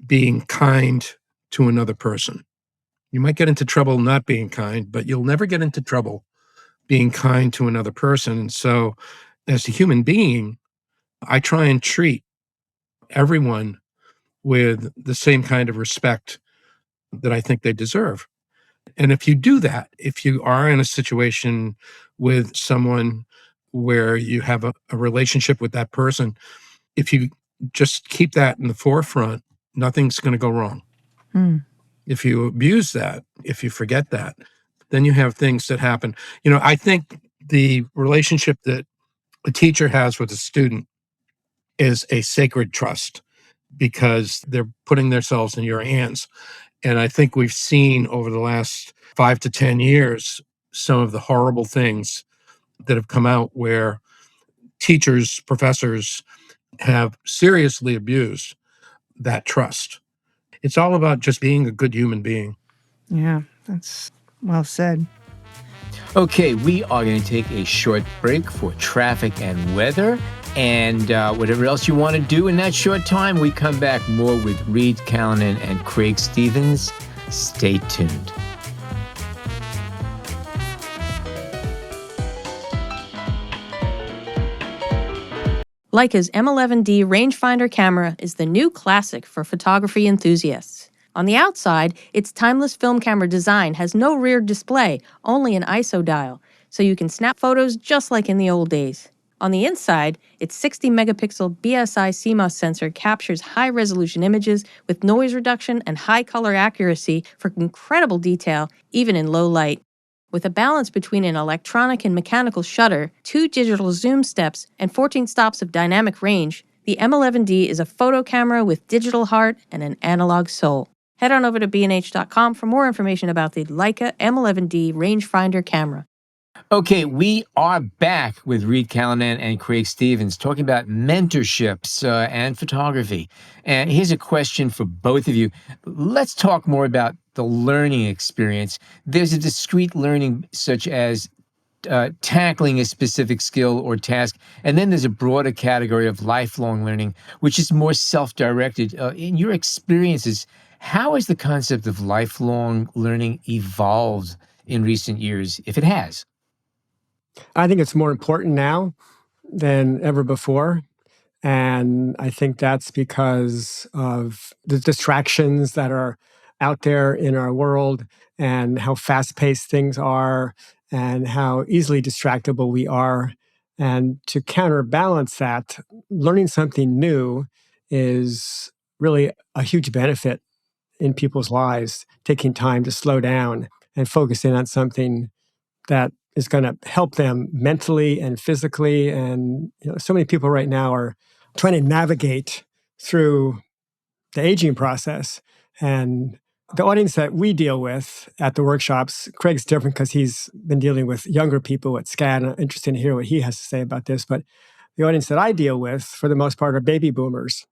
being kind to another person. You might get into trouble not being kind, but you'll never get into trouble being kind to another person." And so, as a human being, I try and treat everyone with the same kind of respect that I think they deserve. And if you do that, if you are in a situation with someone where you have a relationship with that person, if you just keep that in the forefront, nothing's going to go wrong. Mm. If you abuse that, if you forget that, then you have things that happen. I think the relationship that a teacher has with a student is a sacred trust because they're putting themselves in your hands. And I think we've seen over the last 5 to 10 years some of the horrible things that have come out where teachers, professors have seriously abused that trust. It's all about just being a good human being. Yeah, that's well said. Okay, we are going to take a short break for traffic and weather. And whatever else you want to do in that short time, we come back more with Reid Callanan and Craig Stevens. Stay tuned. Leica's M11D rangefinder camera is the new classic for photography enthusiasts. On the outside, its timeless film camera design has no rear display, only an ISO dial, so you can snap photos just like in the old days. On the inside, its 60-megapixel BSI CMOS sensor captures high-resolution images with noise reduction and high color accuracy for incredible detail, even in low light. With a balance between an electronic and mechanical shutter, 2 digital zoom steps, and 14 stops of dynamic range, the M11D is a photo camera with digital heart and an analog soul. Head on over to bnh.com for more information about the Leica M11D rangefinder camera. Okay, we are back with Reid Callanan and Craig Stevens talking about mentorships and photography. And here's a question for both of you. Let's talk more about the learning experience. There's a discrete learning such as tackling a specific skill or task. And then there's a broader category of lifelong learning, which is more self-directed. In your experiences, how has the concept of lifelong learning evolved in recent years, if it has? I think it's more important now than ever before. And I think that's because of the distractions that are out there in our world and how fast paced things are and how easily distractible we are. And to counterbalance that, learning something new is really a huge benefit in people's lives, taking time to slow down and focusing on something that is going to help them mentally and physically. And so many people right now are trying to navigate through the aging process. And the audience that we deal with at the workshops, Craig's different because he's been dealing with younger people at SCAD. And I'm interested to hear what he has to say about this. But the audience that I deal with, for the most part, are baby boomers,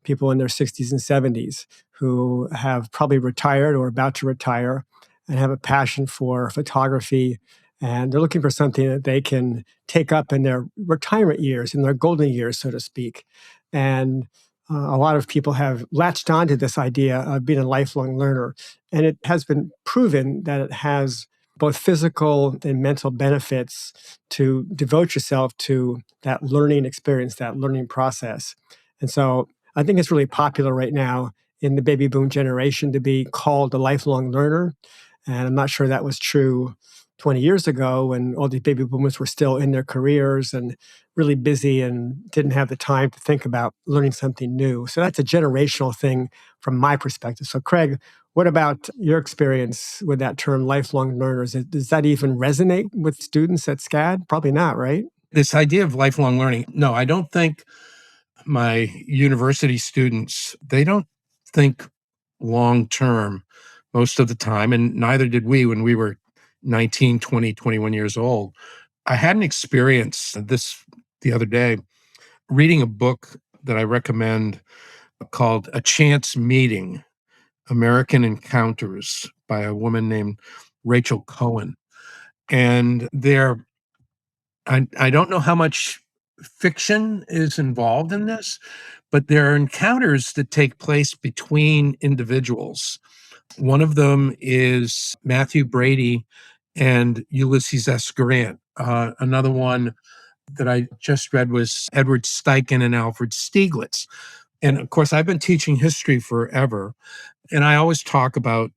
people in their 60s and 70s who have probably retired or about to retire and have a passion for photography. And they're looking for something that they can take up in their retirement years, in their golden years, so to speak. And a lot of people have latched onto this idea of being a lifelong learner. And it has been proven that it has both physical and mental benefits to devote yourself to that learning experience, that learning process. And so I think it's really popular right now in the baby boom generation to be called a lifelong learner. And I'm not sure that was true 20 years ago when all these baby boomers were still in their careers and really busy and didn't have the time to think about learning something new. So that's a generational thing from my perspective. So Craig, what about your experience with that term lifelong learners? Does that even resonate with students at SCAD? Probably not, right? This idea of lifelong learning, no, I don't think my university students, they don't think long term most of the time, and neither did we when we were 19, 20, 21 years old. I had an experience this the other day reading a book that I recommend called A Chance Meeting: American Encounters by a woman named Rachel Cohen. And I don't know how much fiction is involved in this, but there are encounters that take place between individuals. One of them is Matthew Brady and Ulysses S. Grant. Another one that I just read was Edward Steichen and Alfred Stieglitz. And of course, I've been teaching history forever, and I always talk about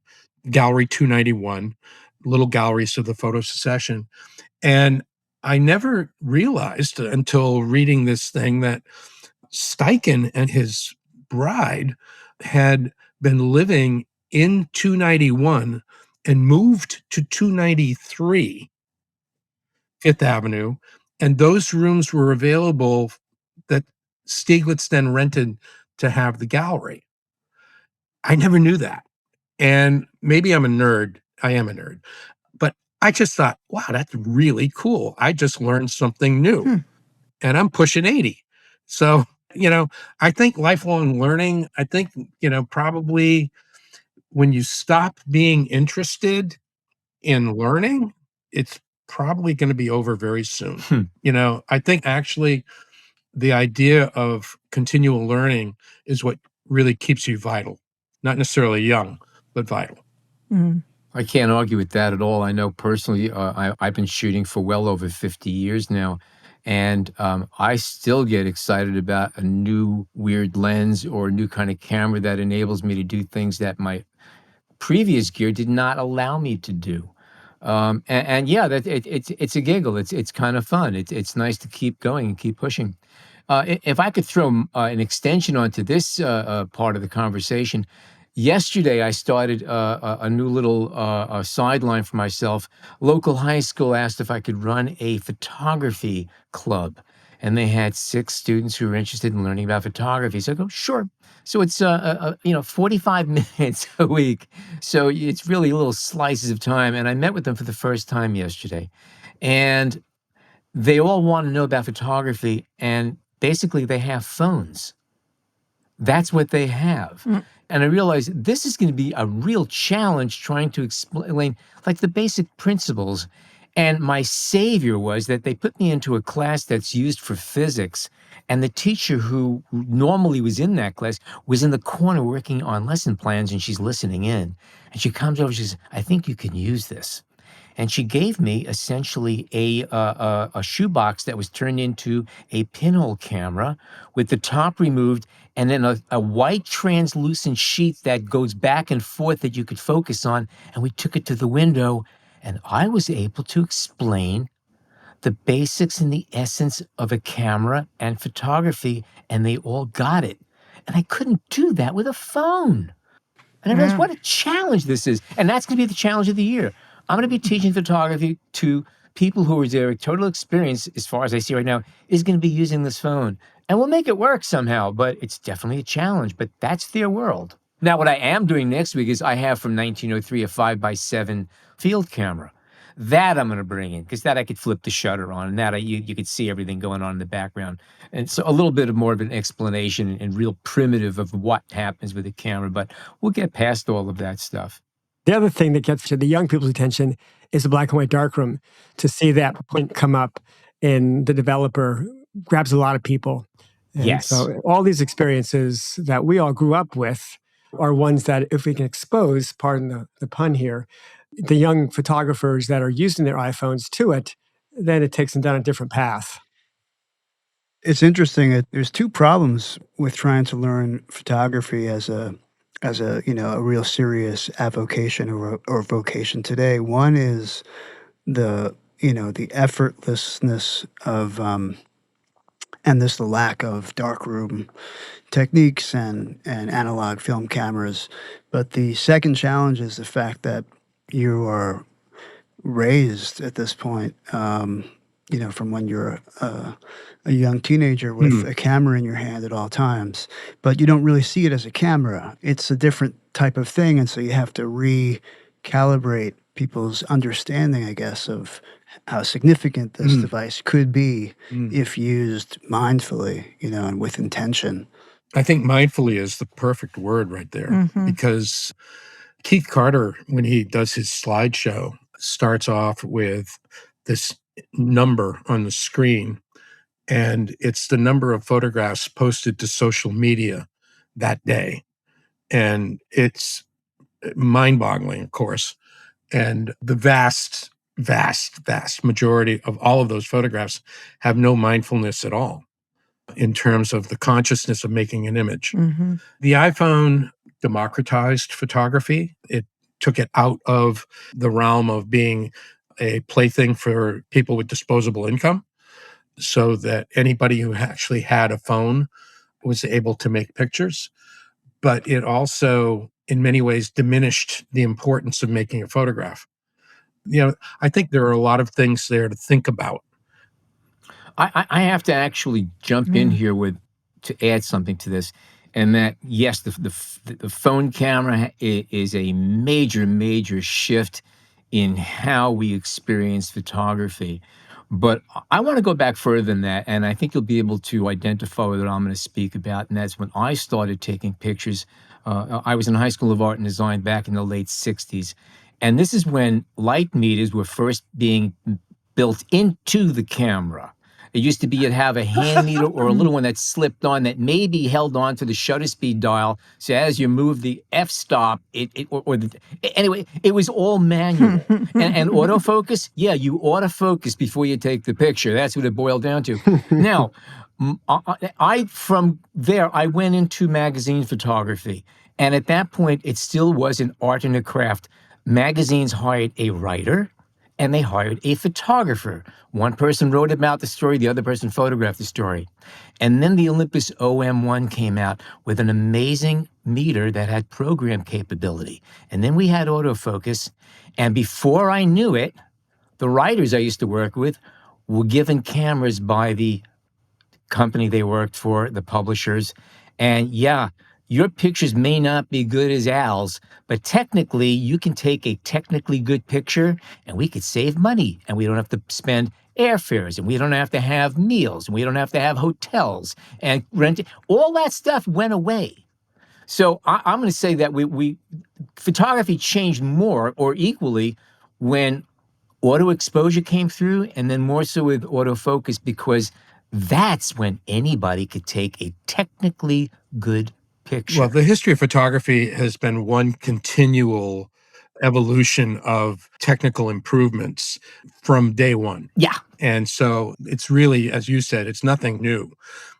Gallery 291, little galleries of the photo succession. And I never realized until reading this thing that Steichen and his bride had been living in 291 and moved to 293 Fifth Avenue. And those rooms were available that Stieglitz then rented to have the gallery. I never knew that. And maybe I'm a nerd. I am a nerd. But I just thought, wow, that's really cool. I just learned something new. And I'm pushing 80. So, I think lifelong learning, I think, probably when you stop being interested in learning, it's probably going to be over very soon. I think actually the idea of continual learning is what really keeps you vital, not necessarily young, but vital. Mm. I can't argue with that at all. I know personally, I've been shooting for well over 50 years now, and I still get excited about a new weird lens or a new kind of camera that enables me to do things that my previous gear did not allow me to do. And yeah, it's a giggle. It's kind of fun. It's nice to keep going and keep pushing. If I could throw an extension onto this part of the conversation, yesterday I started a new little sideline for myself. Local high school asked if I could run a photography club, and they had 6 students who were interested in learning about photography. So I go, sure. So it's 45 minutes a week. So it's really little slices of time. And I met with them for the first time yesterday, and they all want to know about photography, and basically they have phones. That's what they have. And I realized this is going to be a real challenge trying to explain like the basic principles. And my savior was that they put me into a class that's used for physics. And the teacher who normally was in that class was in the corner working on lesson plans, and she's listening in. And she comes over, she says, I think you can use this. And she gave me essentially a shoebox that was turned into a pinhole camera with the top removed, and then a white translucent sheet that goes back and forth that you could focus on. And we took it to the window, and I was able to explain the basics and the essence of a camera and photography, and they all got it. And I couldn't do that with a phone. And I realized Yeah. what a challenge this is. And that's going to be the challenge of the year. I'm going to be teaching photography to people who are their total experience, as far as I see right now, is going to be using this phone. And we'll make it work somehow, but it's definitely a challenge. But that's their world. Now, what I am doing next week is I have from 1903 a 5x7 field camera. That I'm going to bring in, because that I could flip the shutter on, and that you could see everything going on in the background. And so a little bit of more of an explanation and real primitive of what happens with the camera, but we'll get past all of that stuff. The other thing that gets to the young people's attention is the black and white darkroom. To see that point come up in the developer grabs a lot of people. And Yes. so all these experiences that we all grew up with are ones that if we can expose, pardon the pun here, the young photographers that are using their iPhones to it, then it takes them down a different path. It's interesting that there's two problems with trying to learn photography as a a real serious avocation or vocation today. One is the effortlessness of and the lack of darkroom techniques and analog film cameras. But the second challenge is the fact that you are raised at this point, from when you're a young teenager with a camera in your hand at all times, but you don't really see it as a camera. It's a different type of thing, and so you have to recalibrate people's understanding, I guess, of how significant this device could be if used mindfully, and with intention. I think mindfully is the perfect word right there, because Keith Carter, when he does his slideshow, starts off with this number on the screen, and it's the number of photographs posted to social media that day. And it's mind-boggling, of course. And the vast, vast, vast majority of all of those photographs have no mindfulness at all in terms of the consciousness of making an image. The iPhone democratized photography. It took it out of the realm of being a plaything for people with disposable income, so that anybody who actually had a phone was able to make pictures. But it also, in many ways, diminished the importance of making a photograph. I think there are a lot of things there to think about. I have to actually jump in here to add something to this, and that yes, the phone camera is a major shift in how we experience photography. But I want to go back further than that, and I think you'll be able to identify what I'm going to speak about, and that's when I started taking pictures. I was in High School of Art and Design back in the late 60s, and this is when light meters were first being built into the camera. It used to be you'd have a hand meter or a little one that slipped on that maybe held on to the shutter speed dial. So as you move the f-stop, anyway, it was all manual. and autofocus, yeah, you autofocus before you take the picture. That's what it boiled down to. Now, from there, I went into magazine photography. And at that point, it still was an art and a craft. Magazines hired a writer, and they hired a photographer. One person wrote about the story, the other person photographed the story. And then the Olympus OM1 came out with an amazing meter that had program capability. And then we had autofocus. And before I knew it, the writers I used to work with were given cameras by the company they worked for, the publishers. And yeah, your pictures may not be good as Al's, but technically you can take a technically good picture and we could save money, and we don't have to spend airfares, and we don't have to have meals, and we don't have to have hotels and rent. All that stuff went away. So I'm going to say that we photography changed more or equally when auto exposure came through, and then more so with autofocus, because that's when anybody could take a technically good picture. Well, the history of photography has been one continual evolution of technical improvements from day one. Yeah. And so it's really, as you said, it's nothing new,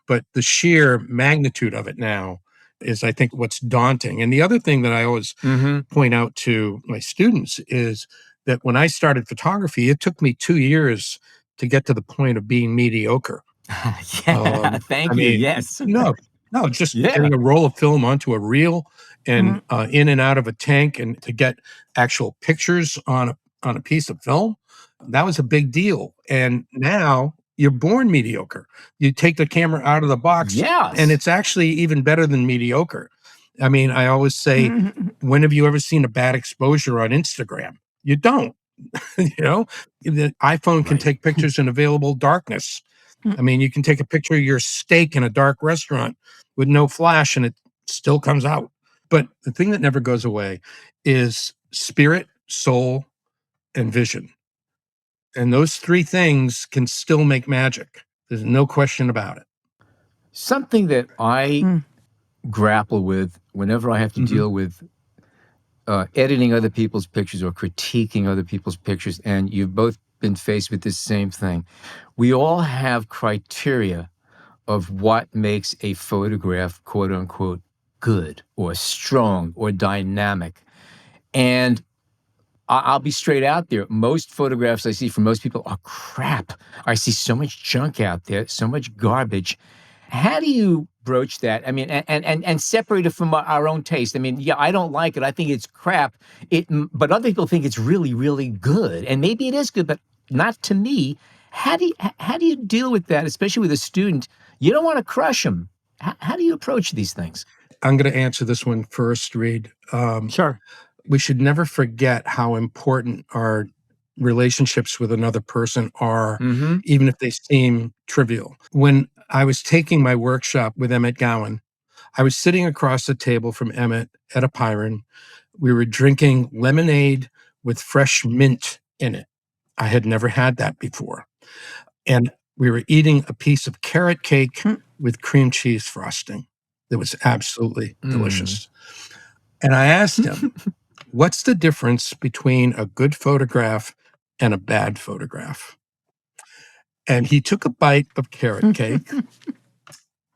but the sheer magnitude of it now is, I think, what's daunting. And the other thing that I always Mm-hmm. point out to my students is that when I started photography, it took me 2 years to get to the point of being mediocre. Yeah. I Thank you. mean, Yes. no, just Yeah. getting a roll of film onto a reel and Mhm. in and out of a tank, and to get actual pictures on a piece of film, that was a big deal. And now you're born mediocre. You take the camera out of the box, and Yes. it's actually even better than mediocre. I mean, I always say, when have you ever seen a bad exposure on Instagram? You don't. You know, the iPhone can Right. take pictures in available darkness. I mean, you can take a picture of your steak in a dark restaurant with no flash and it still comes out. But the thing that never goes away is spirit, soul, and vision. And those three things can still make magic. There's no question about it. Something that I Mm. grapple with whenever I have to Mhm. deal with editing other people's pictures or critiquing other people's pictures, and you've both been faced with this same thing. We all have criteria of what makes a photograph, quote unquote, good or strong or dynamic. And I'll be straight out there. Most photographs I see from most people are crap. I see so much junk out there, so much garbage. How do you broach that? I mean, and separate it from our own taste. I mean, yeah, I don't like it. I think it's crap. But other people think it's really, really good, and maybe it is good, but not to me. How do you deal with that, especially with a student? You don't want to crush them. How do you approach these things? I'm going to answer this one first, Reid. Sure. We should never forget how important our relationships with another person are, Mm-hmm. even if they seem trivial. When I was taking my workshop with Emmett Gowan, I was sitting across the table from Emmett at a Pyron. We were drinking lemonade with fresh mint in it. I had never had that before. And we were eating a piece of carrot cake Mm. with cream cheese frosting. That was absolutely Mm. delicious. And I asked him, what's the difference between a good photograph and a bad photograph? And he took a bite of carrot cake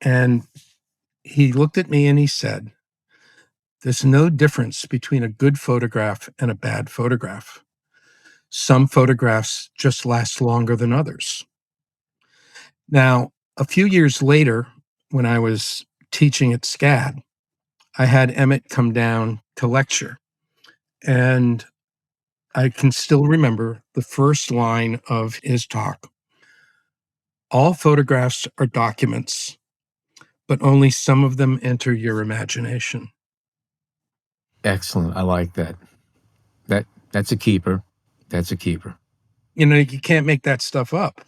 and he looked at me and he said, there's no difference between a good photograph and a bad photograph. Some photographs just last longer than others. Now, a few years later, when I was teaching at SCAD, I had Emmett come down to lecture. And I can still remember the first line of his talk. All photographs are documents, but only some of them enter your imagination. Excellent. I like that. That's a keeper. That's a keeper. You know, you can't make that stuff up.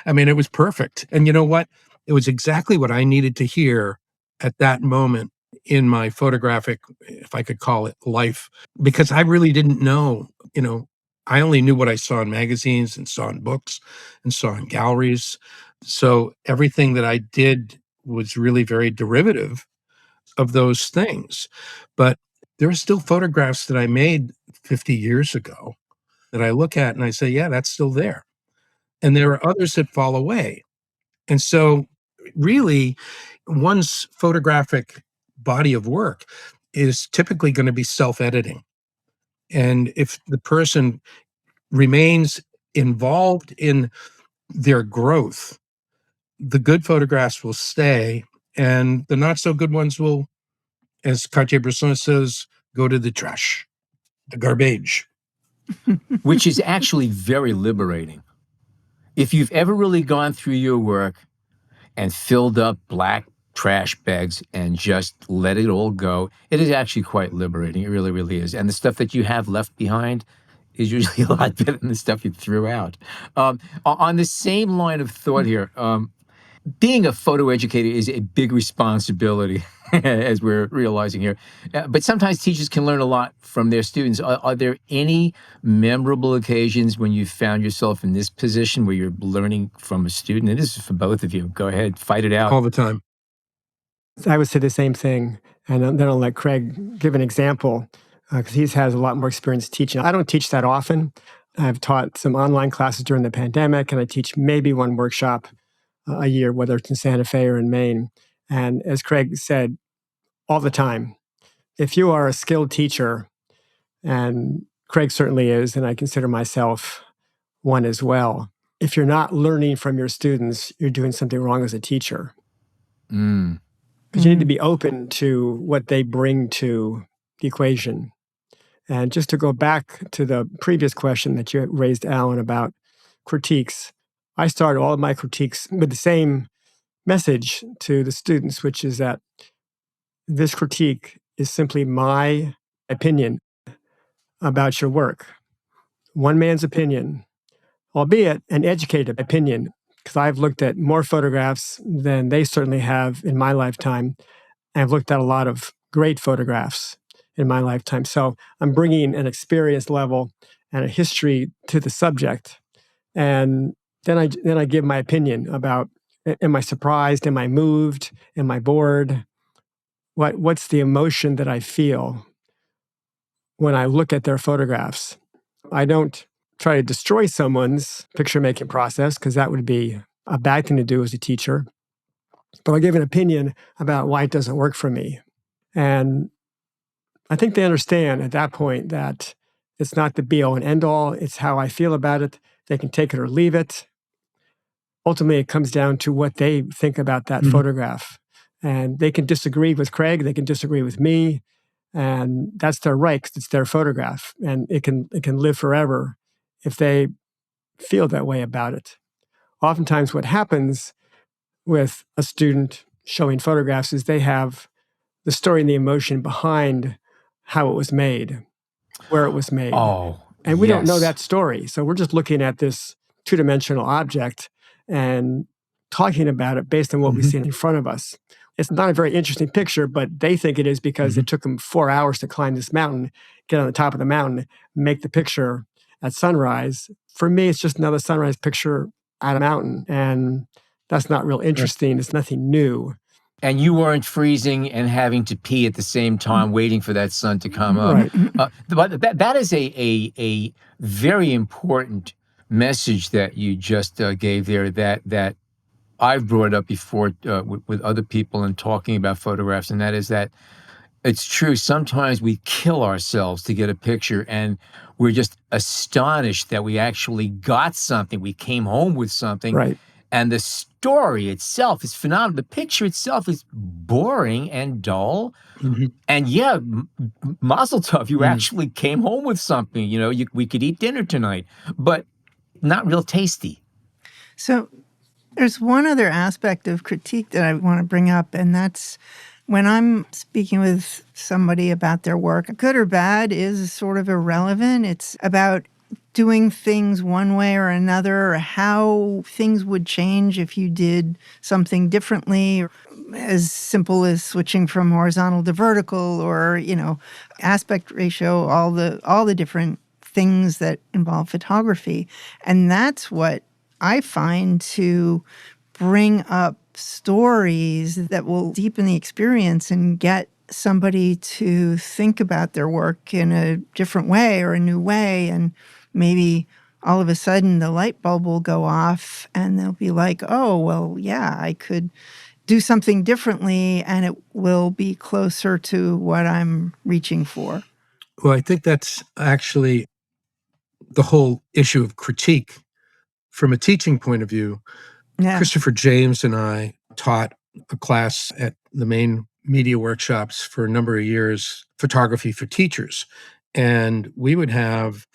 I mean, it was perfect. And you know what? It was exactly what I needed to hear at that moment in my photographic, if I could call it, life, because I really didn't know, I only knew what I saw in magazines and saw in books and saw in galleries. So everything that I did was really very derivative of those things. But there are still photographs that I made 50 years ago that I look at and I say, yeah, that's still there. And there are others that fall away. And so, really, one's photographic body of work is typically going to be self editing. And if the person remains involved in their growth, the good photographs will stay, and the not so good ones will, as Cartier-Bresson says, go to the trash, the garbage. Which is actually very liberating. If you've ever really gone through your work and filled up black trash bags and just let it all go, it is actually quite liberating. It really, really is. And the stuff that you have left behind is usually a lot better than the stuff you threw out. On the same line of thought here, being a photo educator is a big responsibility, as we're realizing here. But sometimes teachers can learn a lot from their students. Are there any memorable occasions when you found yourself in this position where you're learning from a student? And this is for both of you. Go ahead, fight it out. All the time. I would say the same thing. And then I'll let Craig give an example. because he has a lot more experience teaching. I don't teach that often. I've taught some online classes during the pandemic, and I teach maybe one workshop a year, whether it's in Santa Fe or in Maine. And as Craig said, all the time, if you are a skilled teacher, and Craig certainly is, and I consider myself one as well, if you're not learning from your students, you're doing something wrong as a teacher. Because you need to be open to what they bring to the equation. And just to go back to the previous question that you raised, Alan, about critiques, I started all of my critiques with the same message to the students, which is that this critique is simply my opinion about your work. One man's opinion, albeit an educated opinion, because I've looked at more photographs than they certainly have in my lifetime. And I've looked at a lot of great photographs in my lifetime. So I'm bringing an experience level and a history to the subject. And then I give my opinion about, am I surprised? Am I moved? Am I bored? What's the emotion that I feel when I look at their photographs? I don't try to destroy someone's picture making process, because that would be a bad thing to do as a teacher. But I give an opinion about why it doesn't work for me. And I think they understand at that point that it's not the be all and end all. It's how I feel about it. They can take it or leave it. Ultimately, it comes down to what they think about that photograph. And they can disagree with Craig. They can disagree with me. And that's their right, because it's their photograph. And it can live forever if they feel that way about it. Oftentimes what happens with a student showing photographs is they have the story and the emotion behind how it was made, where it was made. Oh, and we don't know yes. that story. So we're just looking at this two-dimensional object and talking about it based on what we see in front of us. It's not a very interesting picture, but they think it is because it took them 4 hours to climb this mountain, get on the top of the mountain, make the picture at sunrise. For me, it's just another sunrise picture at a mountain. And that's not real interesting. It's nothing new. And you weren't freezing and having to pee at the same time, waiting for that sun to come up. Right. But that is a very important message that you just gave there, that I've brought up before with other people and talking about photographs, and that is that it's true. Sometimes we kill ourselves to get a picture, and we're just astonished that we actually got something. We came home with something. Right. And the story itself is phenomenal. The picture itself is boring and dull. And yeah, mazel tov, you actually came home with something. You know, we could eat dinner tonight, but not real tasty. So there's one other aspect of critique that I want to bring up, and that's when I'm speaking with somebody about their work, good or bad is sort of irrelevant. It's about doing things one way or another, or how things would change if you did something differently, as simple as switching from horizontal to vertical, or, aspect ratio, all the different things that involve photography. And that's what I find to bring up stories that will deepen the experience and get somebody to think about their work in a different way or a new way. And maybe all of a sudden the light bulb will go off and they'll be like, oh, well, yeah, I could do something differently and it will be closer to what I'm reaching for. Well, I think that's actually the whole issue of critique. From a teaching point of view, Christopher James and I taught a class at the Maine media workshops for a number of years, photography for teachers. And we would have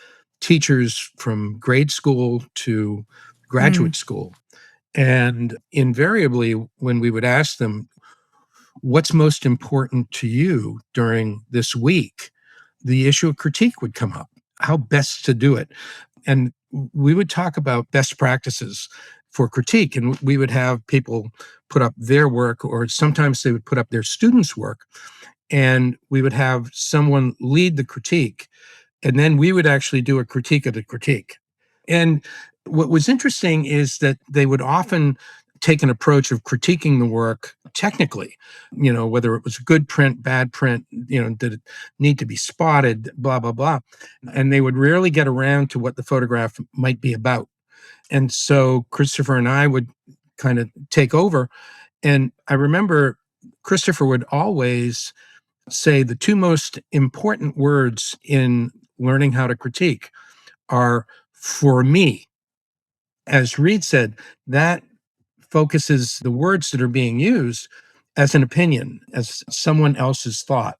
teachers from grade school to graduate school. And invariably, when we would ask them, what's most important to you during this week, the issue of critique would come up, how best to do it. And we would talk about best practices for critique, and we would have people put up their work, or sometimes they would put up their students' work, and we would have someone lead the critique, and then we would actually do a critique of the critique. And what was interesting is that they would often take an approach of critiquing the work technically, whether it was good print, bad print, did it need to be spotted, blah, blah, blah. And they would rarely get around to what the photograph might be about. And so Christopher and I would kind of take over. And I remember Christopher would always say the two most important words in learning how to critique are "for me." As Reid said, that focuses the words that are being used as an opinion, as someone else's thought.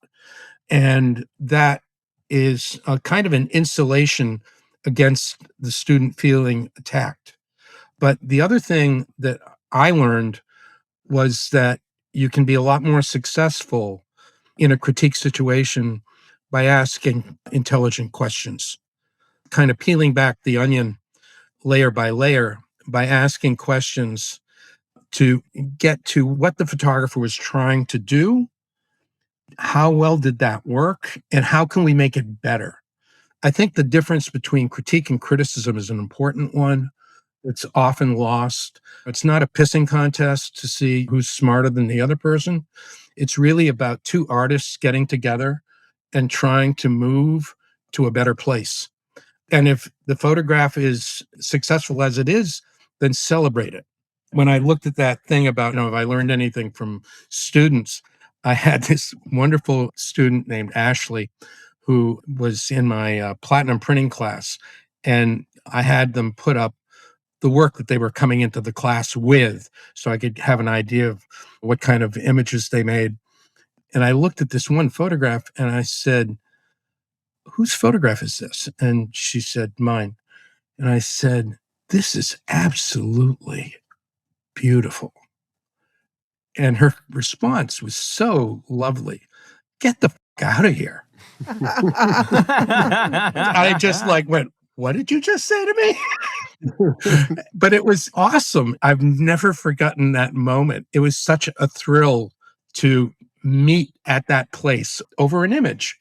And that is a kind of an insulation against the student feeling attacked. But the other thing that I learned was that you can be a lot more successful in a critique situation by asking intelligent questions, kind of peeling back the onion layer by layer by asking questions to get to what the photographer was trying to do. How well did that work? And how can we make it better? I think the difference between critique and criticism is an important one. It's often lost. It's not a pissing contest to see who's smarter than the other person. It's really about two artists getting together and trying to move to a better place. And if the photograph is successful as it is, then celebrate it. When I looked at that thing about, if I learned anything from students, I had this wonderful student named Ashley who was in my platinum printing class. And I had them put up the work that they were coming into the class with so I could have an idea of what kind of images they made. And I looked at this one photograph and I said, "Whose photograph is this?" And she said, "Mine." And I said, "This is absolutely beautiful." And her response was so lovely. "Get the out of here." I just went, "What did you just say to me?" But it was awesome. I've never forgotten that moment. It was such a thrill to meet at that place over an image.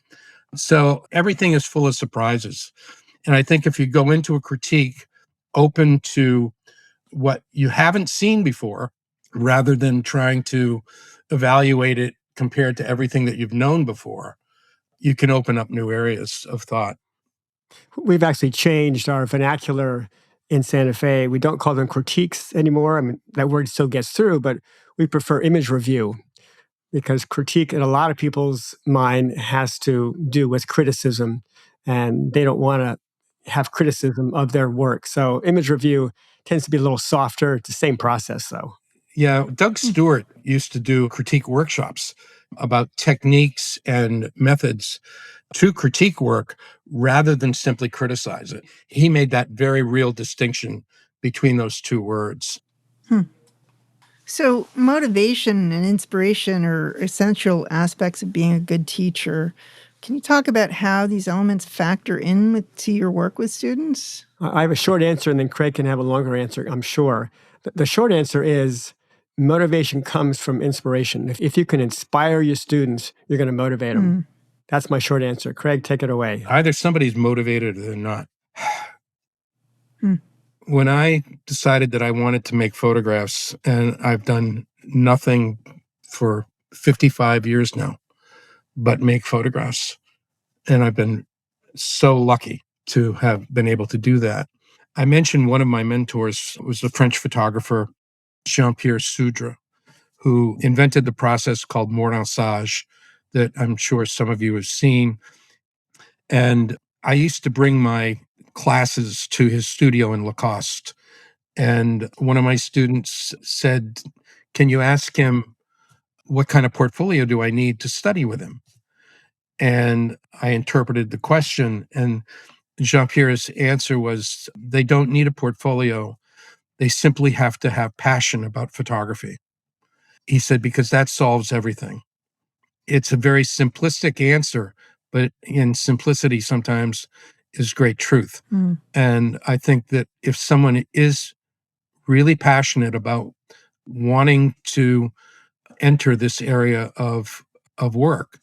So everything is full of surprises. And I think if you go into a critique open to what you haven't seen before, rather than trying to evaluate it compared to everything that you've known before, you can open up new areas of thought. We've actually changed our vernacular in Santa Fe. We don't call them critiques anymore. I mean, that word still gets through, but we prefer image review because critique in a lot of people's mind has to do with criticism, and they don't want to have criticism of their work. So image review tends to be a little softer. It's the same process, though. Yeah, Doug Stewart used to do critique workshops about techniques and methods to critique work rather than simply criticize it. He made that very real distinction between those two words. So, motivation and inspiration are essential aspects of being a good teacher. Can you talk about how these elements factor to your work with students? I have a short answer, and then Craig can have a longer answer, I'm sure. The short answer is motivation comes from inspiration. If you can inspire your students, you're going to motivate them. That's my short answer. Craig, take it away. Either somebody's motivated or they're not. When I decided that I wanted to make photographs, and I've done nothing for 55 years now but make photographs, and I've been so lucky to have been able to do that. I mentioned one of my mentors was the French photographer Jean-Pierre Soudre, who invented the process called mordassage that I'm sure some of you have seen. And I used to bring my classes to his studio in Lacoste. And one of my students said, "Can you ask him what kind of portfolio do I need to study with him?" And I interpreted the question, and Jean-Pierre's answer was, "They don't need a portfolio. They simply have to have passion about photography." He said, "Because that solves everything." It's a very simplistic answer, but in simplicity sometimes is great truth. And I think that if someone is really passionate about wanting to enter this area of work,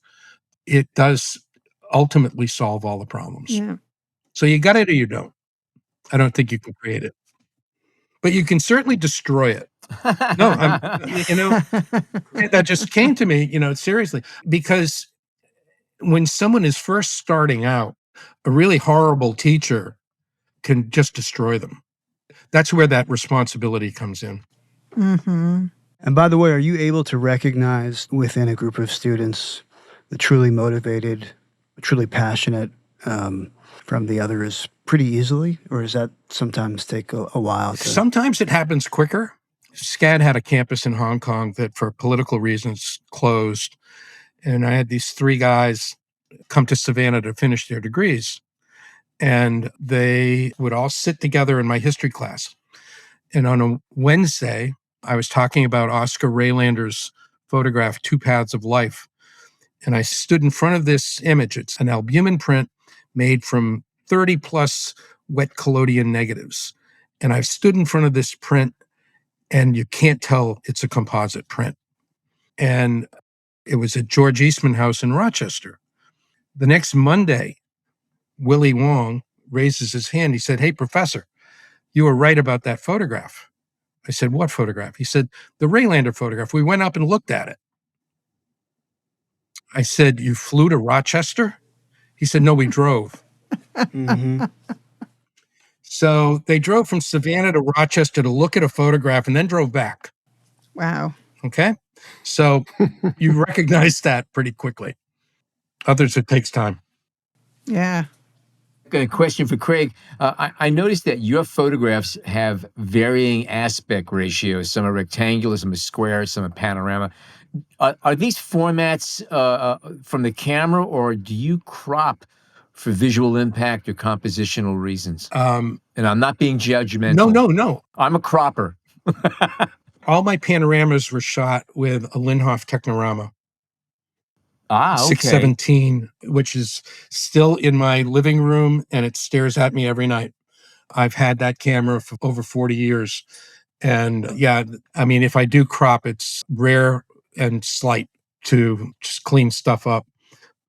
it does ultimately solve all the problems. Yeah. So you got it or you don't. I don't think you can create it. But you can certainly destroy it. No, that just came to me, seriously, because when someone is first starting out, a really horrible teacher can just destroy them. That's where that responsibility comes in. Mm-hmm. And by the way, are you able to recognize within a group of students the truly motivated, truly passionate from the others pretty easily? Or does that sometimes take a while to? Sometimes it happens quicker. SCAD had a campus in Hong Kong that, for political reasons, closed. And I had these 3 guys come to Savannah to finish their degrees. And they would all sit together in my history class. And on a Wednesday, I was talking about Oscar Raylander's photograph, Two Paths of Life. And I stood in front of this image. It's an albumin print made from 30 plus wet collodion negatives. And I stood in front of this print, and you can't tell it's a composite print. And it was at George Eastman House in Rochester. The next Monday, Willie Wong raises his hand. He said, "Hey, professor, you were right about that photograph." I said, "What photograph?" He said, "The Raylander photograph. We went up and looked at it." I said, "You flew to Rochester?" He said, "No, we drove." Mm-hmm. So they drove from Savannah to Rochester to look at a photograph and then drove back. Wow. Okay. So you recognize that pretty quickly. Others, it takes time. Yeah. Got a question for Craig. I noticed that your photographs have varying aspect ratios. Some are rectangular, some are square, some are panorama. Are these formats from the camera, or do you crop for visual impact or compositional reasons? And I'm not being judgmental. No. I'm a cropper. All my panoramas were shot with a Linhof Technorama. Okay. 617, which is still in my living room, and it stares at me every night. I've had that camera for over 40 years. And yeah, I mean, if I do crop, it's rare and slight to just clean stuff up.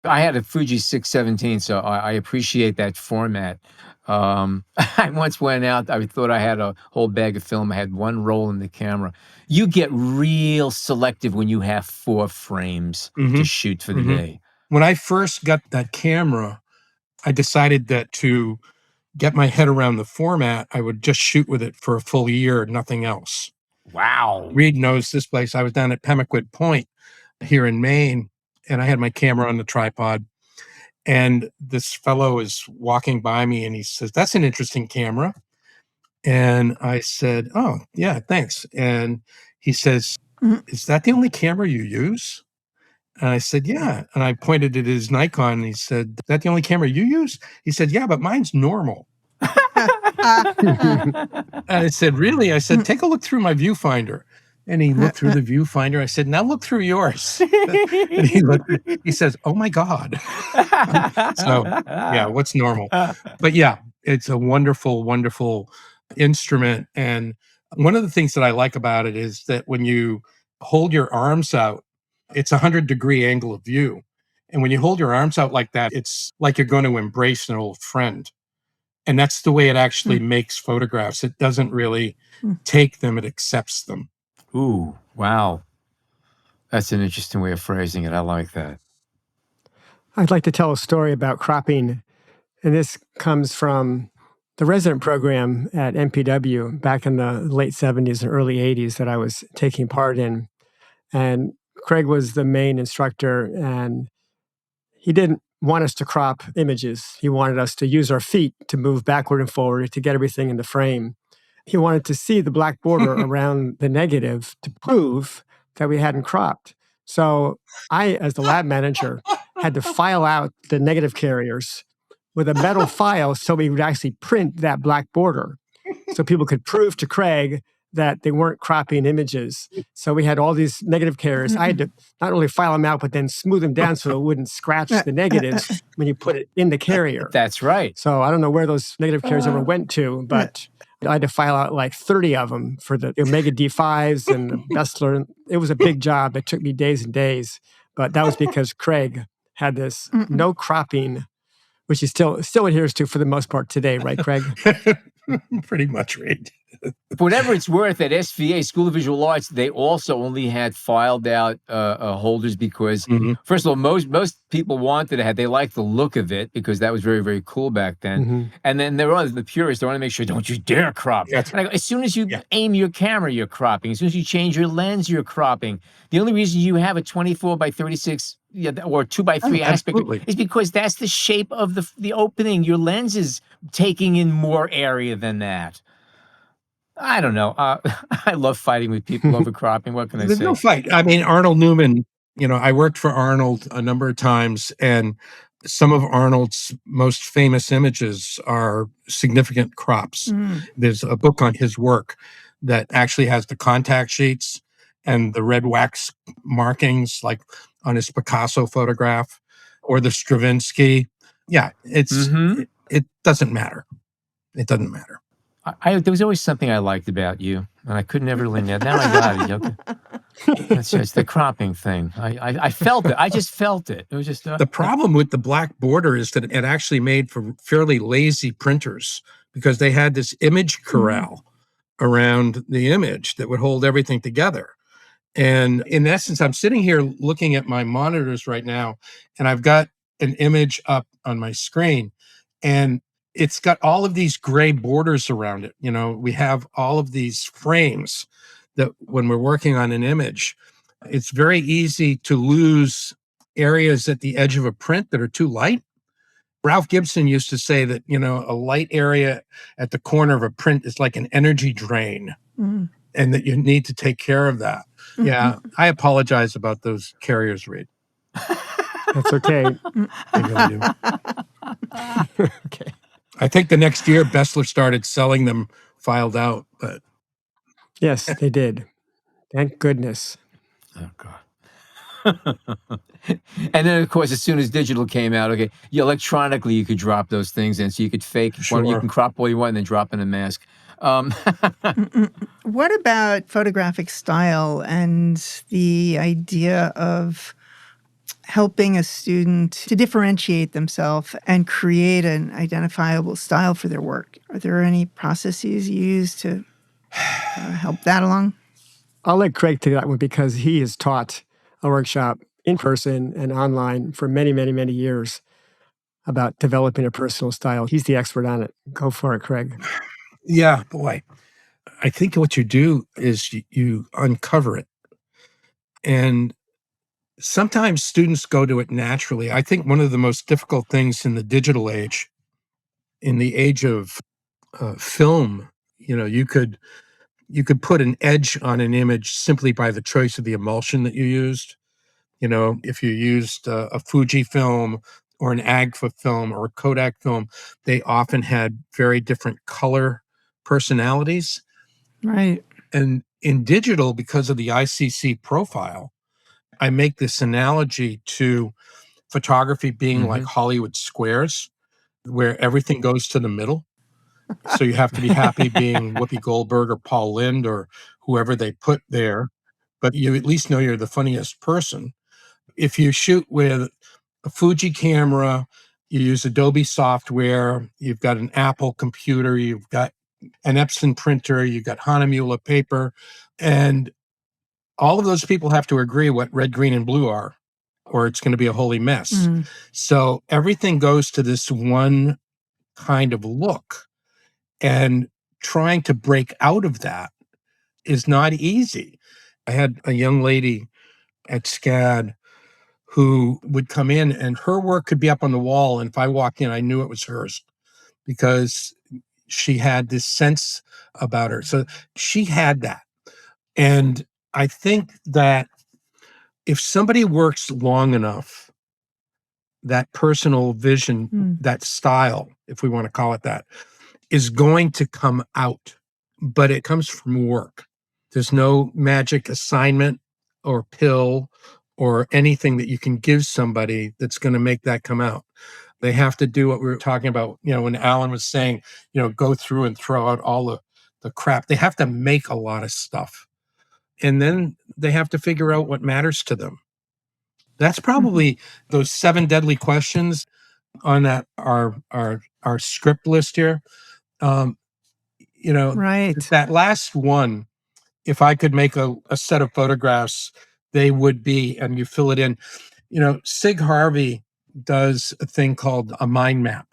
I had a Fuji 617, so I appreciate that format. I once went out, I thought I had a whole bag of film. I had one roll in the camera. You get real selective when you have 4 frames to shoot for the day. When I first got that camera, I decided that to get my head around the format, I would just shoot with it for a full year, nothing else. Wow. Reid knows this place. I was down at Pemaquid Point here in Maine, and I had my camera on the tripod. And this fellow is walking by me, and he says, "That's an interesting camera." And I said, "Oh, yeah, thanks." And he says, "Is that the only camera you use?" And I said, "Yeah." And I pointed at his Nikon, and he said, "Is that the only camera you use?" He said, "Yeah, but mine's normal." And I said, "Really?" I said, "Take a look through my viewfinder." And he looked through the viewfinder. I said, "Now look through yours." And he says, "Oh my God." So yeah, what's normal? But yeah, it's a wonderful, wonderful instrument. And one of the things that I like about it is that when you hold your arms out, it's 100-degree angle of view. And when you hold your arms out like that, it's like you're going to embrace an old friend. And that's the way it actually makes photographs. It doesn't really take them, it accepts them. Ooh, wow. That's an interesting way of phrasing it. I like that. I'd like to tell a story about cropping, and this comes from the resident program at MPW back in the late 70s and early 80s that I was taking part in. And Craig was the main instructor, and he didn't want us to crop images. He wanted us to use our feet to move backward and forward to get everything in the frame. He wanted to see the black border around the negative to prove that we hadn't cropped. So I, as the lab manager, had to file out the negative carriers with a metal file so we would actually print that black border so people could prove to Craig that they weren't cropping images. So we had all these negative carriers. I had to not only file them out, but then smooth them down so it wouldn't scratch the negatives when you put it in the carrier. That's right. So I don't know where those negative carriers ever went to, but I had to file out like 30 of them for the Omega D5s and the Bestler. It was a big job. It took me days and days, but that was because Craig had this no cropping, which he still adheres to for the most part today, right, Craig? Pretty much, Reid. For whatever it's worth, at SVA, School of Visual Arts, they also only had filed out holders because, Mhm. first of all, most people wanted to have, they liked the look of it because that was very, very cool back then. Hmm. And then there are the purists, they want to make sure, don't you dare crop. That's And I go, as soon as you Yeah. aim your camera, you're cropping. As soon as you change your lens, you're cropping. The only reason you have a 24 by 36 or 2 by 3 aspect absolutely. is because that's the shape of the opening. Your lens is taking in more area than that. I don't know. I love fighting with people over cropping. What can I There's no say? fight. I mean, Arnold Newman, I worked for Arnold a number of times, and some of Arnold's most famous images are significant crops. Mm. There's a book on his work that actually has the contact sheets and the red wax markings, like on his Picasso photograph or the Stravinsky. Yeah, Mm-hmm. it doesn't matter. It doesn't matter. There was always something I liked about you, and I could never learn that. Now I got it. Okay. That's just the cropping thing. I felt it. I just felt it. It was just The problem with the black border is that it actually made for fairly lazy printers because they had this image corral around the image that would hold everything together. And in essence, I'm sitting here looking at my monitors right now, and I've got an image up on my screen, and it's got all of these gray borders around it. We have all of these frames that when we're working on an image, it's very easy to lose areas at the edge of a print that are too light. Ralph Gibson used to say that, a light area at the corner of a print is like an energy drain, Mm. and that you need to take care of that. Yeah, I apologize about those carriers, Reid. That's okay. I really do. Okay. I think the next year Bessler started selling them filed out, but Yes, they did. Thank goodness. oh god. And then, of course, as soon as digital came out, okay, electronically you could drop those things in, so you could fake. You Sure. can crop all you want and then drop in a mask. What about photographic style and the idea of helping a student to differentiate themselves and create an identifiable style for their work? Are there any processes you use to help that along? I'll let Craig take that one because he has taught a workshop in person and online for many, many, many years about developing a personal style. He's the expert on it. Go for it, Craig. Yeah, boy. I think what you do is you uncover it. And sometimes students go to it naturally. I think one of the most difficult things in the digital age, in the age of film, you could put an edge on an image simply by the choice of the emulsion that you used. If you used a Fuji film or an Agfa film or a Kodak film, they often had very different color personalities. Right. And in digital, because of the ICC profile, I make this analogy to photography being like Hollywood squares, where everything goes to the middle. So you have to be happy being Whoopi Goldberg or Paul Lynde or whoever they put there, but you at least know you're the funniest person. If you shoot with a Fuji camera, you use Adobe software, you've got an Apple computer, you've got an Epson printer, you've got Hahnemühle paper, and all of those people have to agree what red, green, and blue are, or it's going to be a holy mess. Mm. So everything goes to this one kind of look, and trying to break out of that is not easy. I had a young lady at SCAD who would come in and her work could be up on the wall. And if I walked in, I knew it was hers because she had this sense about her. So she had that. And I think that if somebody works long enough, that personal vision, that style, if we want to call it that, is going to come out, but it comes from work. There's no magic assignment or pill or anything that you can give somebody that's going to make that come out. They have to do what we were talking about, when Alan was saying, go through and throw out all the crap. They have to make a lot of stuff. And then they have to figure out what matters to them. That's probably those 7 deadly questions on that our script list here. Right. that last one, if I could make a set of photographs, they would be, and you fill it in. Sig Harvey does a thing called a mind map.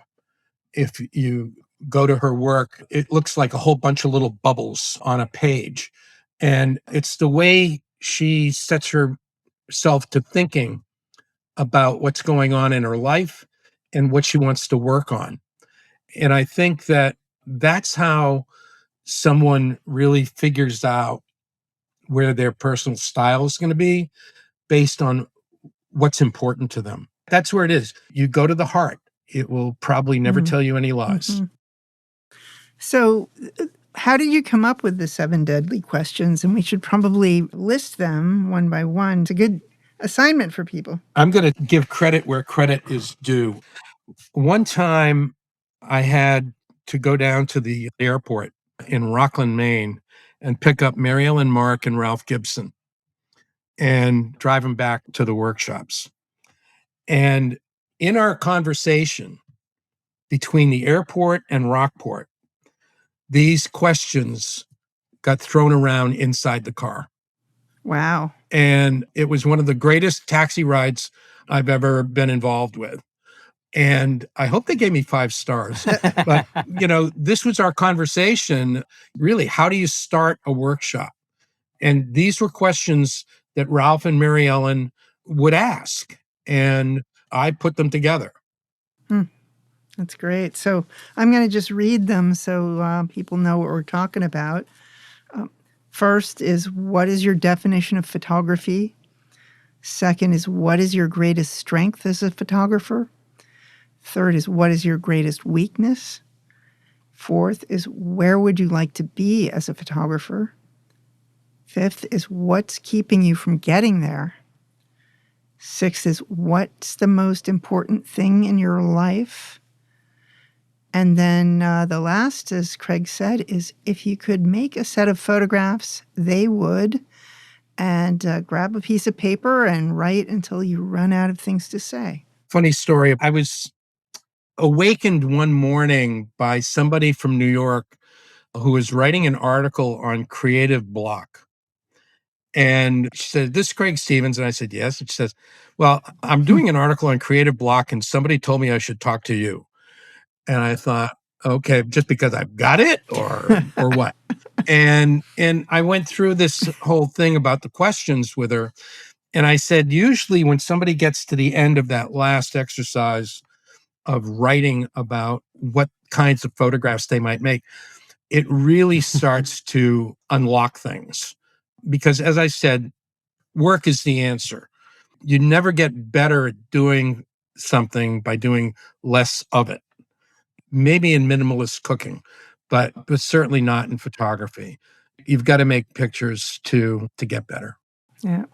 If you go to her work, it looks like a whole bunch of little bubbles on a page. And it's the way she sets herself to thinking about what's going on in her life and what she wants to work on. And I think that that's how someone really figures out where their personal style is going to be based on what's important to them. That's where it is. You go to the heart. It will probably never tell you any lies. Mm-hmm. So, how did you come up with the 7 deadly questions? And we should probably list them one by one. It's a good assignment for people. I'm going to give credit where credit is due. One time I had to go down to the airport in Rockland, Maine, and pick up Mary Ellen Mark and Ralph Gibson and drive them back to the workshops. And in our conversation between the airport and Rockport, these questions got thrown around inside the car. Wow. And it was one of the greatest taxi rides I've ever been involved with. And I hope they gave me 5 stars. But, this was our conversation. Really, how do you start a workshop? And these were questions that Ralph and Mary Ellen would ask. And I put them together. That's great. So I'm going to just read them so people know what we're talking about. First is, what is your definition of photography? Second is, what is your greatest strength as a photographer? Third is, what is your greatest weakness? Fourth is, where would you like to be as a photographer? Fifth is, what's keeping you from getting there? Sixth is, what's the most important thing in your life? And then the last, as Craig said, is, if you could make a set of photographs, they would, and grab a piece of paper and write until you run out of things to say. Funny story. I was awakened one morning by somebody from New York who was writing an article on creative block. And she said, "This is Craig Stevens." And I said, "Yes." And she says, "Well, I'm doing an article on creative block and somebody told me I should talk to you." And I thought, okay, just because I've got it or what? And I went through this whole thing about the questions with her. And I said, usually when somebody gets to the end of that last exercise of writing about what kinds of photographs they might make, it really starts to unlock things. Because as I said, work is the answer. You never get better at doing something by doing less of it. Maybe in minimalist cooking, but certainly not in photography. You've got to make pictures to get better. Yeah.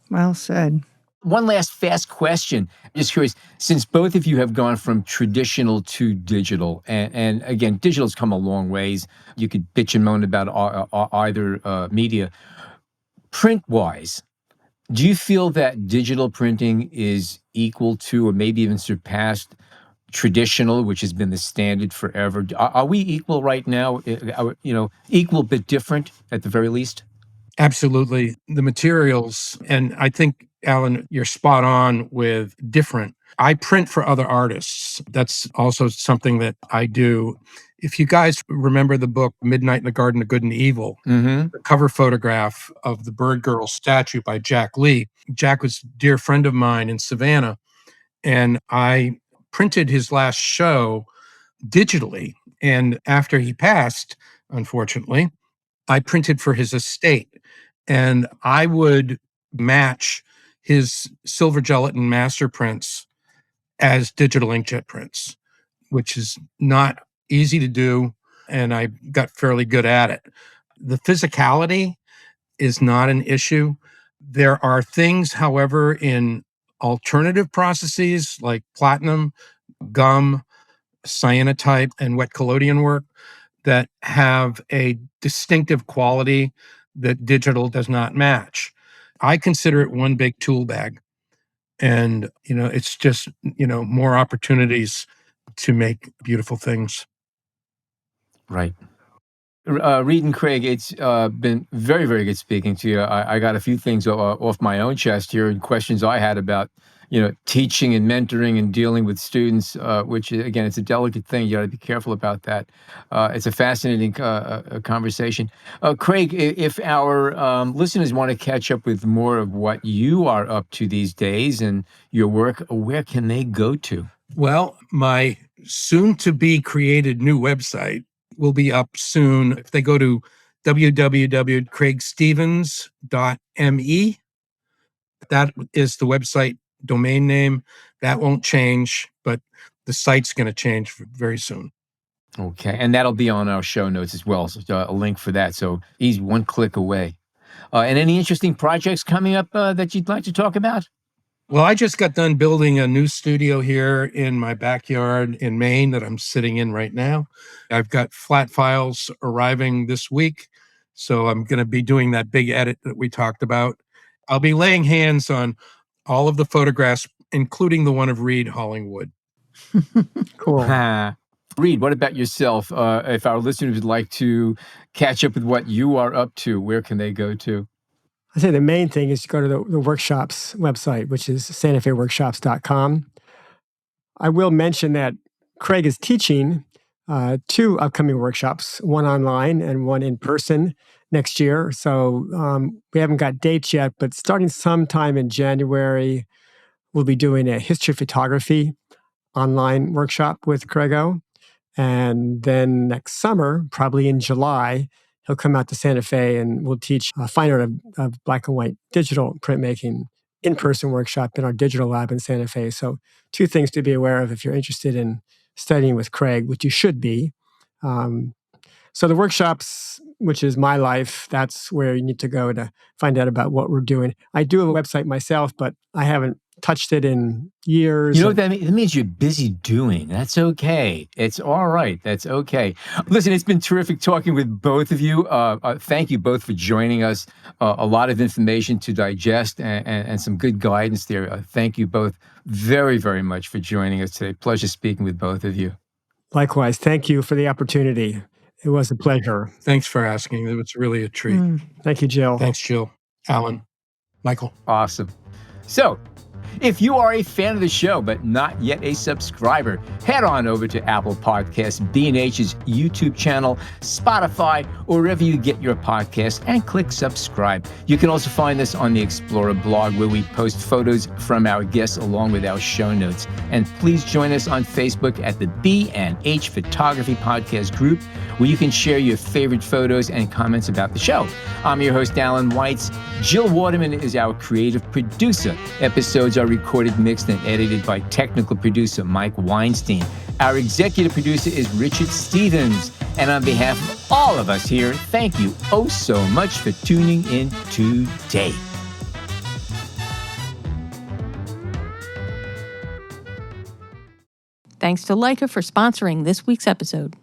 Well said. One last fast question. I'm just curious, since both of you have gone from traditional to digital, and again, digital's come a long ways. You could bitch and moan about either media. Print-wise, do you feel that digital printing is equal to, or maybe even surpassed, traditional, which has been the standard forever? Are we equal right now? Equal but different at the very least? Absolutely. The materials, and I think, Alan, you're spot on with different. I print for other artists. That's also something that I do. If you guys remember the book Midnight in the Garden of Good and Evil, Mm-hmm. the cover photograph of the Bird Girl statue by Jack Lee. Jack was a dear friend of mine in Savannah, and I printed his last show digitally. And after he passed, unfortunately, I printed for his estate. And I would match his silver gelatin master prints as digital inkjet prints, which is not easy to do. And I got fairly good at it. The physicality is not an issue. There are things, however, in alternative processes like platinum, gum, cyanotype, and wet collodion work that have a distinctive quality that digital does not match. I consider it one big tool bag. And, it's just, more opportunities to make beautiful things. Right. Reid and Craig, it's been very, very good speaking to you. I got a few things off my own chest here and questions I had about, teaching and mentoring and dealing with students, which, again, it's a delicate thing. You got to be careful about that. It's a fascinating conversation. Craig, if our listeners want to catch up with more of what you are up to these days and your work, where can they go to? Well, my soon-to-be created new website will be up soon. If they go to www.craigstevens.me, that is the website domain name. That won't change, but the site's going to change very soon. Okay, and that'll be on our show notes as well, so a link for that. So easy, one click away. And any interesting projects coming up that you'd like to talk about? Well, I just got done building a new studio here in my backyard in Maine that I'm sitting in right now. I've got flat files arriving this week, so I'm going to be doing that big edit that we talked about. I'll be laying hands on all of the photographs, including the one of Reid hauling wood. Cool. Reid, what about yourself? If our listeners would like to catch up with what you are up to, where can they go to? I say the main thing is to go to the workshops website, which is santafeworkshops.com. I will mention that Craig is teaching 2 upcoming workshops, one online and one in person next year. So we haven't got dates yet, but starting sometime in January, we'll be doing a history of photography online workshop with Craig-O. And then next summer, probably in July, he'll come out to Santa Fe and we'll teach a fine art of black and white digital printmaking in-person workshop in our digital lab in Santa Fe. So 2 things to be aware of if you're interested in studying with Craig, which you should be. So the workshops, which is my life, that's where you need to go to find out about what we're doing. I do have a website myself, but I haven't touched it in years. You know what that means? It means you're busy doing. That's okay. It's all right. That's okay. Listen, it's been terrific talking with both of you. Thank you both for joining us. A lot of information to digest and some good guidance there. Thank you both very, very much for joining us today. Pleasure speaking with both of you. Likewise, thank you for the opportunity. It was a pleasure. Thanks for asking. It was really a treat. Thank you, Jill. Thanks, Jill, Alan, Michael. Awesome. So, if you are a fan of the show, but not yet a subscriber, head on over to Apple Podcasts, B&H's YouTube channel, Spotify, or wherever you get your podcast, and click subscribe. You can also find us on the Explorer blog, where we post photos from our guests along with our show notes. And please join us on Facebook at the B&H Photography Podcast group, where you can share your favorite photos and comments about the show. I'm your host, Alan Weitz. Jill Waterman is our creative producer. Episodes are recorded, mixed, and edited by technical producer Mike Weinstein. Our executive producer is Richard Stevens. And on behalf of all of us here, thank you oh so much for tuning in today. Thanks to Leica for sponsoring this week's episode.